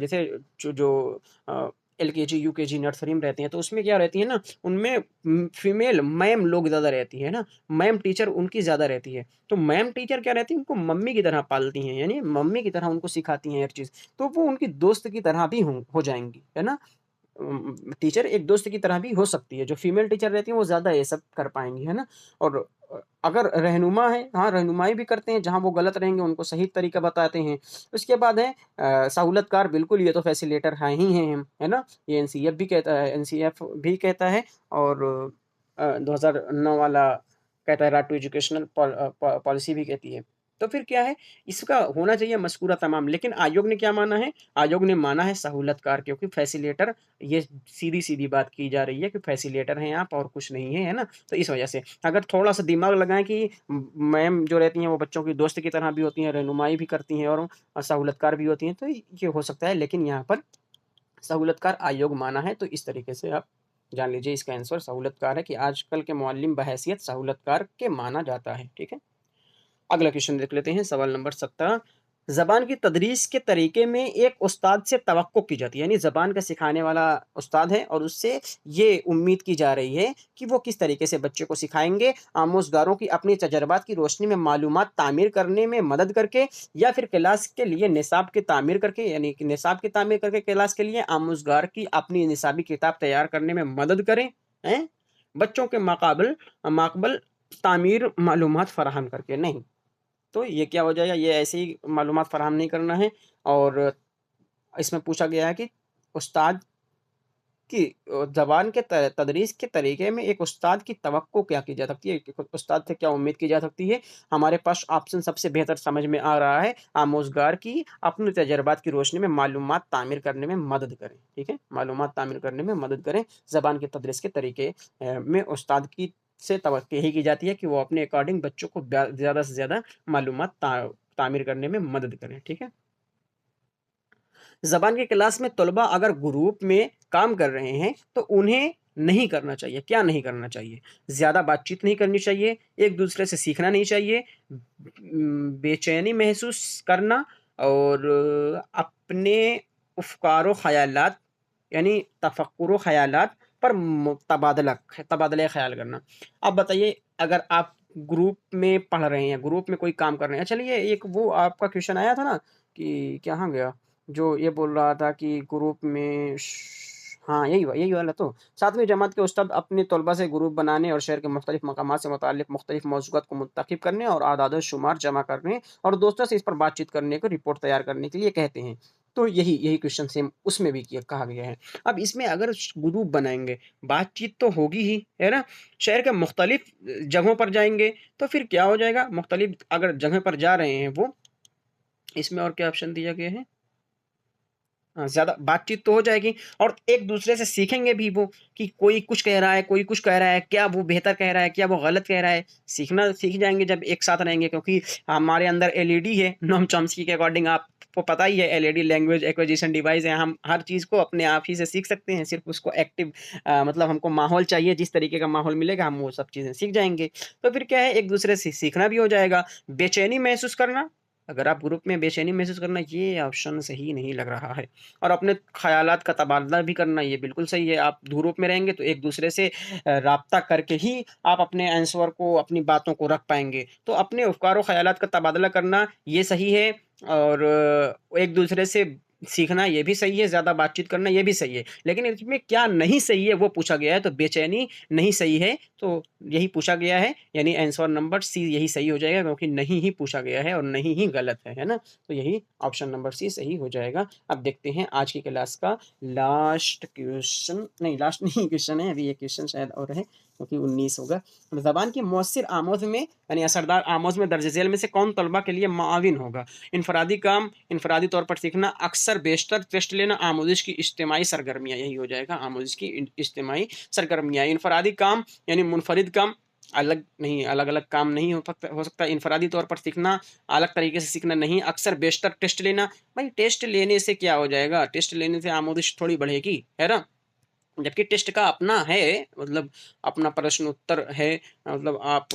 जैसे जो अ, एलकेजी, यूकेजी, नर्सरी में रहते हैं, तो उसमें क्या रहती है ना, उनमें फीमेल मैम लोग ज़्यादा रहती है ना, मैम टीचर उनकी ज़्यादा रहती है। तो मैम टीचर क्या रहती है, उनको मम्मी की तरह पालती हैं, यानी मम्मी की तरह उनको सिखाती हैं हर चीज़। तो वो उनकी दोस्त की तरह भी हो जाएँगी, है ना? टीचर एक दोस्त की तरह भी हो सकती है, जो फीमेल टीचर रहती हैं वो ज़्यादा ये सब कर पाएँगी, है ना? और अगर रहनुमा है, हाँ, रहनुमाई भी करते हैं, जहाँ वो गलत रहेंगे उनको सही तरीका बताते हैं। उसके बाद है सहूलतकार, बिल्कुल ये तो फैसिलिटेटर हैं ही हैं हम, है ना? ये एनसीएफ भी कहता है और 2009 वाला कहता है, राइट टू एजुकेशनल पॉलिसी भी कहती है। तो फिर क्या है, इसका होना चाहिए मज़कूरा तमाम, लेकिन आयोग ने क्या माना है? आयोग ने माना है सहूलतकार, क्योंकि फैसिलिटेटर, ये सीधी-सीधी बात की जा रही है कि फैसिलिटेटर हैं आप और कुछ नहीं है, है ना? तो इस वजह से अगर थोड़ा-सा दिमाग लगाएँ कि मैम जो रहती हैं वो बच्चों की दोस्त की तरह भी होती हैं, रहनुमाई भी करती हैं और सहूलतकार भी होती हैं, तो ये हो सकता है, लेकिन यहाँ पर सहूलतकार आयोग माना है, तो इस तरीके से आप जान लीजिए इसका आंसर सहूलतकार है कि आजकल के मुअल्लिम बहैसियत सहूलतकार के माना जाता है, ठीक है? अगला क्वेश्चन देख लेते हैं, सवाल नंबर 17। ज़बान की तदरीस के तरीके में एक उस्ताद से तवक्को की जाती है, यानी ज़बान का सिखाने वाला उस्ताद है और उससे ये उम्मीद की जा रही है कि वो किस तरीके से बच्चे को सिखाएँगे, आमोज़गारों की अपने तजर्बात की रोशनी में मालूमात तामीर करने में मदद करके, या फिर क्लास के लिए निसाब की तामीर करके, यानी कि निसाब की तामीर करके क्लास के लिए आमोज़गार की अपनी निसाबी किताब तैयार करने में मदद करें, हैं? बच्चों के माक़बल तामीर मालूमात फ़राहम करके नहीं। तो ये क्या हो जाएगा, ये ऐसे ही मालूमात फ़राहम नहीं करना है। और इसमें पूछा गया है कि उस्ताद की ज़बान के तदरीस के तरीके में एक उस्ताद की तवक्को क्या की जा सकती है? एक उस्ताद से क्या उम्मीद की जा सकती है? हमारे पास ऑप्शन सबसे बेहतर समझ में आ रहा है, आमोज़गार की अपने तजर्बात की रोशनी में मालूमात तामीर करने में मदद करें, ठीक है? मालूमात तामीर करने में मदद करें, ज़बान के तदरीस के तरीके में उस्ताद की से तवक्को यही की जाती है कि वो अपने अकॉर्डिंग बच्चों को ज़्यादा से ज़्यादा मालूमात तामीर करने में मदद करें, ठीक है? ज़बान की क्लास में तलबा अगर ग्रुप में काम कर रहे हैं, तो उन्हें नहीं करना चाहिए। क्या नहीं करना चाहिए? ज़्यादा बातचीत नहीं करनी चाहिए, एक-दूसरे से सीखना नहीं चाहिए, बेचैनी महसूस करना और अपने अफ़कार व ख़यालात यानी तफ़क्कुर व ख़यालात पर तबादला ख़याल करना। अब बताइए अगर आप ग्रुप में पढ़ रहे हैं, ग्रुप में कोई काम कर रहे हैं चलिए एक वो आपका क्वेश्चन आया था ना कि कहाँ गया? जो ये बोल रहा था कि ग्रुप में हाँ, यही वाला तो। 7वीं जमात के उस्ताद अपने तलबा से ग्रुप बनाने और शहर के मुख्तलिफ मकामात से मुताल्लिक़ मुख्तलिफ मौज़ूआत को मुंतख़िब करने और आदाद-ओ-शुमार जमा करने और दोस्तों से इस पर बातचीत करने को रिपोर्ट तैयार करने के लिए कहते हैं। तो यही क्वेश्चन सेम उसमें भी किया कहा गया है। अब इसमें अगर ग्रुप बनाएँगे, बातचीत तो होगी ही, है ना? शहर के मुख्तलिफ जगहों पर जाएँगे, तो फिर क्या हो जाएगा? मुख्तलिफ अगर जगह पर जा रहे हैं वो, इसमें और क्या ऑप्शन दिया गया है? हाँ, ज़्यादा बातचीत तो हो जाएगी और एक-दूसरे से सीखेंगे भी वो कि कोई कुछ कह रहा है, कोई कुछ कह रहा है, क्या वो बेहतर कह रहा है, क्या वो गलत कह रहा है। सीखना सीख जाएँगे जब एक साथ रहेंगे क्योंकि हमारे अंदर एलईडी है, नोम चॉम्स्की के अकॉर्डिंग आपको पता ही है एलईडी लैंग्वेज एक्विजिशन डिवाइस है। हम हर चीज़ को अपने आप ही से सीख सकते हैं, सिर्फ़ उसको एक्टिव मतलब हमको माहौल चाहिए, जिस तरीके का माहौल मिलेगा हम वो सब चीज़ें सीख जाएँगे। तो फिर क्या है एक-दूसरे से सीखना भी हो जाएगा। बेचैनी महसूस करना, अगर आप ग्रुप में बेचैनी महसूस करना ये ऑप्शन सही नहीं लग रहा है। और अपने ख़यालात का तबादला भी करना ये बिल्कुल सही है। आप ग्रुप में रहेंगे तो एक-दूसरे से राब्ता करके ही आप अपने आंसर को, अपनी बातों को रख पाएँगे। तो अपने अफ़कार व ख़यालात का तबादला करना ये सही है और एक-दूसरे से सीखना ये भी सही है, ज़्यादा बातचीत करना ये भी सही है। लेकिन इसमें क्या नहीं सही है वो पूछा गया है, तो बेचैनी नहीं सही है, तो यही पूछा गया है यानी आंसर नंबर सी यही सही हो जाएगा क्योंकि नहीं ही पूछा गया है और नहीं ही गलत है ना? तो यही ऑप्शन नंबर सी सही हो जाएगा। अब देखते हैं आज की क्लास का लास्ट क्वेश्चन नहीं लास्ट नहीं क्वेश्चन है अभी एक क्वेश्चन शायद और है क्योंकि 19 होगा। ज़बान की मौसिर आमोज़ में यानी असरदार आमोज़ में दर्ज झेल में से कौन तलबा के लिए मुआविन होगा? इनफरादी काम, इनफरादी तौर पर सीखना, अक्सर बेशतर टेस्ट लेना, आमोज़िश की इज्तिमाई सरगर्मियाँ यही हो जाएगा आमोज़िश की इज्तिमाई सरगर्मियाँ। इनफरादी काम यानी मुनफरिद काम अलग-अलग काम नहीं हो सकता इनफरादी तौर पर सीखना, अलग तरीके से सीखना नहीं, अक्सर बेशतर टेस्ट लेना। भाई टेस्ट लेने से क्या हो जाएगा? टेस्ट लेने से आमोदिश थोड़ी बढ़ेगी, है ना? जबकि टेस्ट का अपना है मतलब अपना प्रश्न उत्तर है मतलब आप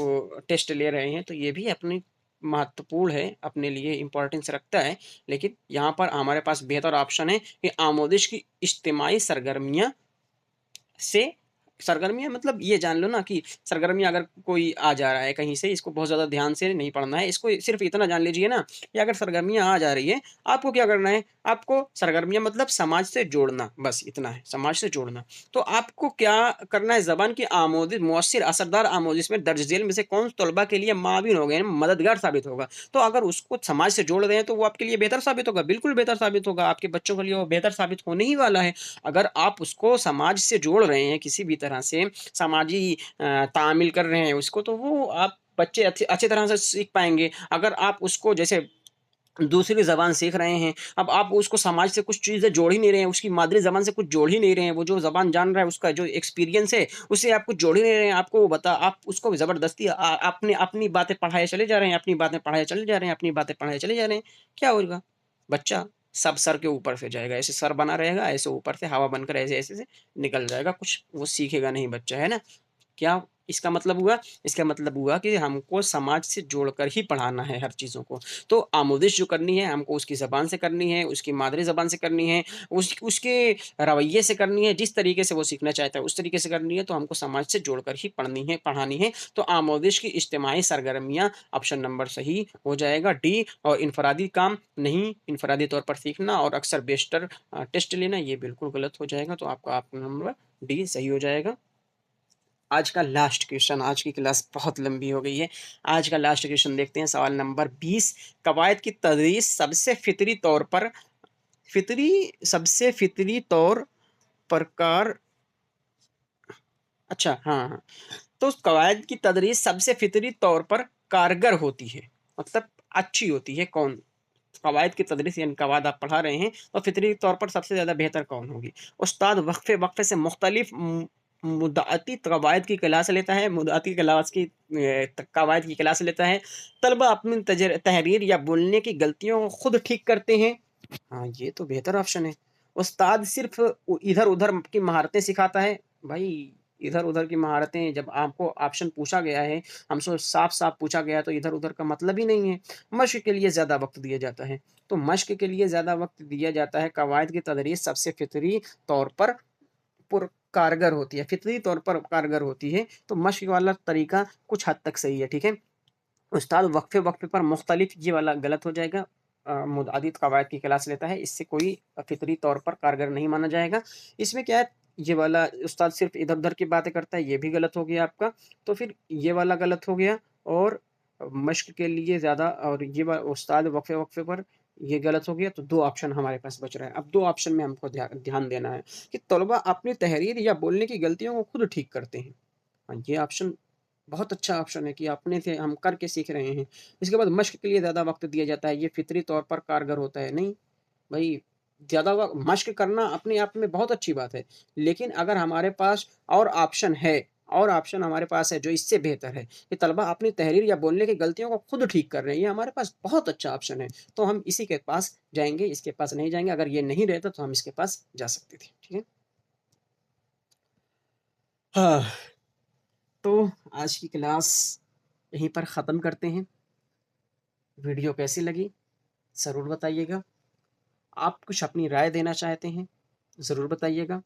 टेस्ट ले रहे हैं तो ये भी अपनी महत्वपूर्ण है, अपने लिए इम्पोर्टेंस रखता है। लेकिन यहाँ पर हमारे पास बेहतर ऑप्शन है कि आमोदिश की इज्तिमाई सरगर्मियाँ से सरगर्मियाँ मतलब ये जान लो ना कि सरगर्मियाँ अगर कोई आ जा रहा है कहीं से, इसको बहुत ज़्यादा ध्यान से नहीं पढ़ना है। इसको सिर्फ़ इतना जान लीजिए ना कि अगर सरगर्मियाँ आ जा रही है, आपको क्या करना है? आपको सरगर्मियाँ मतलब समाज से जोड़ना, बस इतना है, समाज से जोड़ना। तो आपको क्या करना है? ज़बान की मौसिर असरदार आमोज़िश में दर्ज झेल में से कौन तलबा के लिए माविन होगा यानी मददगार साबित होगा। तो अगर उसको समाज से जोड़ रहे हैं, तो वो आपके लिए बेहतर साबित होगा, बिल्कुल बेहतर साबित होगा। आपके बच्चों के लिए वो बेहतर साबित होने ही वाला है। अगर आप उसको समाज से जोड़ रहे हैं किसी भी तरह से समाजी तामील कर रहे हैं उसको तो वो आप बच्चे अच्छे अच्छी तरह से सीख पाएँगे। अगर आप उसको जैसे दूसरी ज़बान सीख रहे हैं, अब आप उसको समाज से कुछ चीज़ें जोड़ ही नहीं रहे हैं, उसकी मादरी ज़बान से कुछ जोड़ ही नहीं रहे हैं, वो जो ज़बान जान रहा है, उसका जो एक्सपीरियंस है, उससे आप कुछ जोड़ ही नहीं रहे हैं। आपको वो बता आप उसको ज़बरदस्ती अपनी अपनी बातें पढ़ाए चले जा रहे हैं, अपनी बातें पढ़ाए चले जा रहे हैं, अपनी बातें पढ़ाए चले जा रहे हैं। क्या होगा? बच्चा सब सर के ऊपर से जाएगा, ऐसे सर बना रहेगा, ऐसे ऊपर से हवा बनकर ऐसे-ऐसे से निकल जाएगा, कुछ वो सीखेगा नहीं बच्चा, है ना? क्या इसका मतलब हुआ? इसका मतलब हुआ कि हमको समाज से जोड़कर ही पढ़ाना है हर चीज़ों को। तो आमोज़िश जो करनी है हमको उसकी ज़बान से करनी है, उसकी मादरी ज़बान से करनी है, उसके रवैये से करनी है, जिस तरीके से वो सीखना चाहता है उस तरीके से करनी है, तो हमको समाज से जोड़कर ही पढ़नी है, पढ़ानी है। तो आमोज़िश की इज्तिमाई सरगर्मियाँ ऑप्शन नंबर सही हो जाएगा डी और इनफ़रादी काम नहीं, इनफ़रादी तौर पर सीखना और अक्सर बेशतर टेस्ट लेना ये बिल्कुल गलत हो जाएगा। तो आपका नंबर डी सही हो जाएगा। आज का लास्ट क्वेश्चन आज की क्लास बहुत लंबी हो गई है। आज का लास्ट क्वेश्चन देखते हैं सवाल नंबर 20 कवायद की तदरीस सबसे फितरी तौर पर कार अच्छा हाँ। तो उस कवायद की तदरीस सबसे फितरी तौर पर कारगर होती है मतलब अच्छी होती है कौन? कवायद की तदरीस यानी कवायद आप पढ़ा रहे हैं तो फितरी तौर पर सबसे ज़्यादा बेहतर कौन होगी? उस्ताद वक्फ़े-वक्फ़े से मुद्दती कवायद की क्लास लेता है, मुद्दती क्लास की कवायद की क्लास लेता है। तलबा अपनी तहरीर या बोलने की गलतियों को खुद ठीक करते हैं। हाँ, ये तो बेहतर ऑप्शन है। उस्ताद सिर्फ इधर-उधर की महारतें सिखाता है। भाई, इधर-उधर की महारतें जब आपको ऑप्शन पूछा गया है, हमसे साफ-साफ पूछा गया है, तो इधर-उधर का मतलब ही नहीं है। मश्क के लिए ज़्यादा वक़्त दिया जाता है। तो मश्क के लिए ज़्यादा वक़्त दिया जाता है। कवायद की तदरीस सबसे फितरी तौर पर कारगर होती है, फितरी तौर पर कारगर होती है। तो मश्क वाला तरीका कुछ हद तक सही है, ठीक है? उस्ताद वक़्फ़े-वक़्फ़े पर मुख्तलिफ, ये वाला गलत हो जाएगा। मुतअद्दिद कवायद की क्लास लेता है, इससे कोई फ़ितरी तौर पर कारगर नहीं माना जाएगा। इसमें क्या है, ये वाला उस्ताद सिर्फ़ इधर-उधर की बातें करता है, ये भी गलत हो गया आपका। तो फिर ये वाला गलत हो गया, और मश्क के लिए ज़्यादा, और ये उस्ताद वक़्फ़े-वक़्फ़े पर, ये गलत हो गया। तो 2 ऑप्शन हमारे पास बच रहा है। अब 2 ऑप्शन में हमको ध्यान देना है कि तलबा अपनी तहरीर या बोलने की गलतियों को खुद ठीक करते हैं। हाँ, ये ऑप्शन बहुत अच्छा ऑप्शन है कि अपने से हम करके सीख रहे हैं। इसके बाद मश्क के लिए ज़्यादा वक़्त दिया जाता है, ये फ़ितरी तौर पर कारगर होता है। नहीं, भई, ज़्यादा मश्क करना अपने आप में बहुत अच्छी बात है। लेकिन अगर हमारे पास और ऑप्शन है, और ऑप्शन हमारे पास है जो इससे बेहतर है, कि तलबा अपनी तहरीर या बोलने की गलतियों को खुद ठीक कर रहे हैं, ये हमारे पास बहुत अच्छा ऑप्शन है। तो हम इसी के पास जाएँगे, इसके पास नहीं जाएँगे। अगर ये नहीं रहता तो हम इसके पास जा सकते थे। ठीक है? हाँ, तो आज की क्लास यहीं पर ख़त्म करते हैं। वीडियो कैसी लगी ज़रूर बताइएगा। आप कुछ अपनी राय देना चाहते हैं, ज़रूर बताइएगा।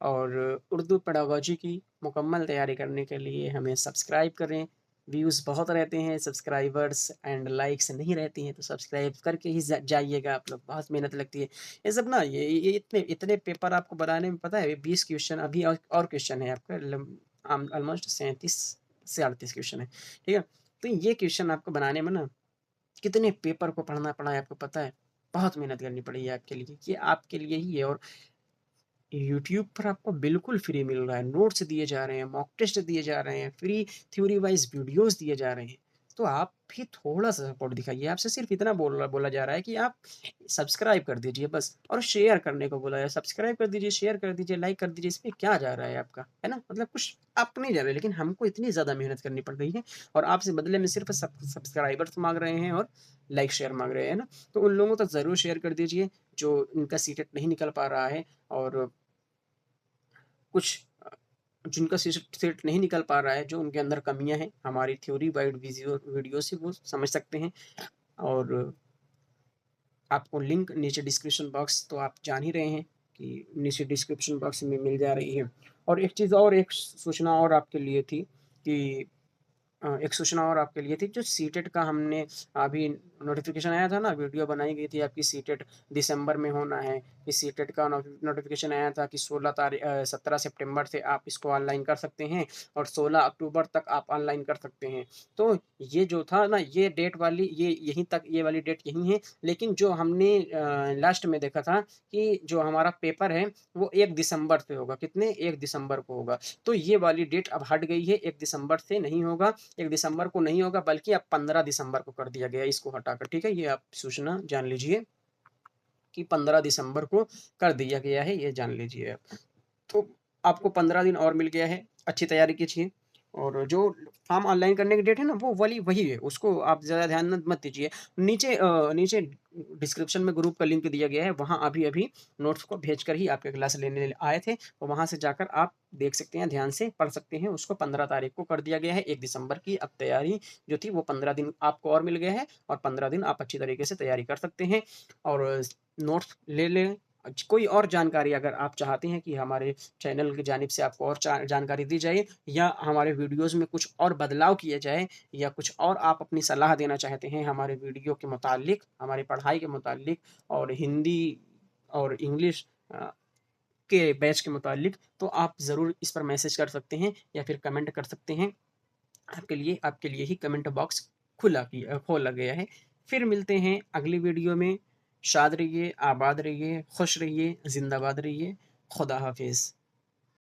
और उर्दू पेडागोजी की मुकम्मल तैयारी करने के लिए हमें सब्सक्राइब करें। व्यूज़ बहुत रहते हैं, सब्सक्राइबर्स एंड लाइक्स नहीं रहती हैं, तो सब्सक्राइब करके ही जाइएगा आप लोग, बहुत मेहनत लगती है। ये सब ना, ये इतने इतने पेपर आपको बनाने में, पता है, 20 क्वेश्चन अभी और क्वेश्चन है आपका, ऑलमोस्ट 37 से 38 क्वेश्चन है, ठीक है? तो ये क्वेश्चन आपको बनाने में ना, कितने पेपर को पढ़ना पड़ा है आपको पता है? बहुत मेहनत करनी पड़ी है आपके लिए, ये आपके लिए ही है। और यूट्यूब पर आपको बिल्कुल फ्री मिल रहा है, नोट्स दिए जा रहे हैं, मॉक टेस्ट दिए जा रहे हैं, फ्री थ्योरी वाइज़ वीडियोज़ दिए जा रहे हैं। तो आप भी थोड़ा-सा सपोर्ट दिखाइए, आपसे सिर्फ़ इतना बोला बोला जा रहा है कि आप सब्सक्राइब कर दीजिए बस, और शेयर करने को बोला है। सब्सक्राइब कर दीजिए, शेयर कर दीजिए, लाइक कर दीजिए, इसमें क्या जा रहा है आपका, है ना? मतलब कुछ आप नहीं जा रहे, लेकिन हमको इतनी ज़्यादा मेहनत करनी पड़ रही है, और आपसे बदले में सिर्फ़ सब्सक्राइबर्स माँग रहे हैं, और लाइक शेयर माँग रहे हैं ना? तो उन लोगों तक ज़रूर शेयर कर दीजिए, जो इनका सीटेट नहीं निकल पा रहा है, और कुछ जिनका सीट नहीं निकल पा रहा है, जो उनके अंदर कमियाँ हैं, हमारी थ्योरी वाइड वीडियो से वो समझ सकते हैं। और आपको लिंक नीचे डिस्क्रिप्शन बॉक्स, तो आप जान ही रहे हैं कि नीचे डिस्क्रिप्शन बॉक्स में मिल जा रही है। और एक चीज़ और, एक सूचना और आपके लिए थी कि एक सूचना और आपके लिए थी, जो सीटेट का हमने अभी नोटिफ़िकेशन आया था ना, वीडियो बनाई गई थी आपकी, सीटेट दिसंबर में होना है। इस सीटेट का नोटिफ़िकेशन आया था कि 17 सितंबर से आप इसको ऑनलाइन कर सकते हैं, और 16 अक्टूबर तक आप ऑनलाइन कर सकते हैं। तो ये जो था ना, ये डेट वाली, ये यहीं तक, ये वाली डेट यहीं है। लेकिन जो हमने लास्ट में देखा था कि जो हमारा पेपर है, वो 1 दिसंबर से होगा। कितने? 1 दिसंबर को होगा। तो ये वाली डेट अब हट गई है, 1 दिसंबर से नहीं होगा। 1 दिसंबर को नहीं होगा, बल्कि अब 15 दिसंबर को कर दिया गया है, इसको हटाकर, ठीक है? ये आप सूचना जान लीजिए कि 15 दिसंबर को कर दिया गया है, ये जान लीजिए आप। तो आपको 15 दिन और मिल गया है, अच्छी तैयारी कीजिए। और जो फॉर्म ऑनलाइन करने की डेट है ना, वो वाली वही है, उसको आप ज़्यादा ध्यान मत दीजिए। नीचे डिस्क्रिप्शन में ग्रुप का लिंक दिया गया है, वहाँ अभी-अभी नोट्स को भेजकर ही आपके क्लास लेने आए थे, तो वहाँ से जाकर आप देख सकते हैं, ध्यान से पढ़ सकते हैं। उसको 15 तारीख को कर दिया गया है, 1 दिसंबर की अब तैयारी जो थी, वो 15 दिन आपको और मिल गए हैं, और 15 दिन आप अच्छी तरीके से तैयारी कर सकते हैं, और नोट्स ले लें। कोई और जानकारी अगर आप चाहते हैं कि हमारे चैनल की जानिब से आपको और जानकारी दी जाए, या हमारे वीडियोस में कुछ और बदलाव किए जाए, या कुछ और आप अपनी सलाह देना चाहते हैं हमारे वीडियो के मुतालिक, हमारी पढ़ाई के मुतालिक, और हिंदी और इंग्लिश के बैच के मुतालिक, तो आप ज़रूर इस पर मैसेज कर सकते हैं, या फिर कमेंट कर सकते हैं। आपके लिए ही कमेंट बॉक्स खोला गया है। फिर मिलते हैं अगली वीडियो में। शाद रहिए, आबाद रहिए, खुश रहिए, ज़िंदाबाद रहिए। खुदा हाफ़िज़।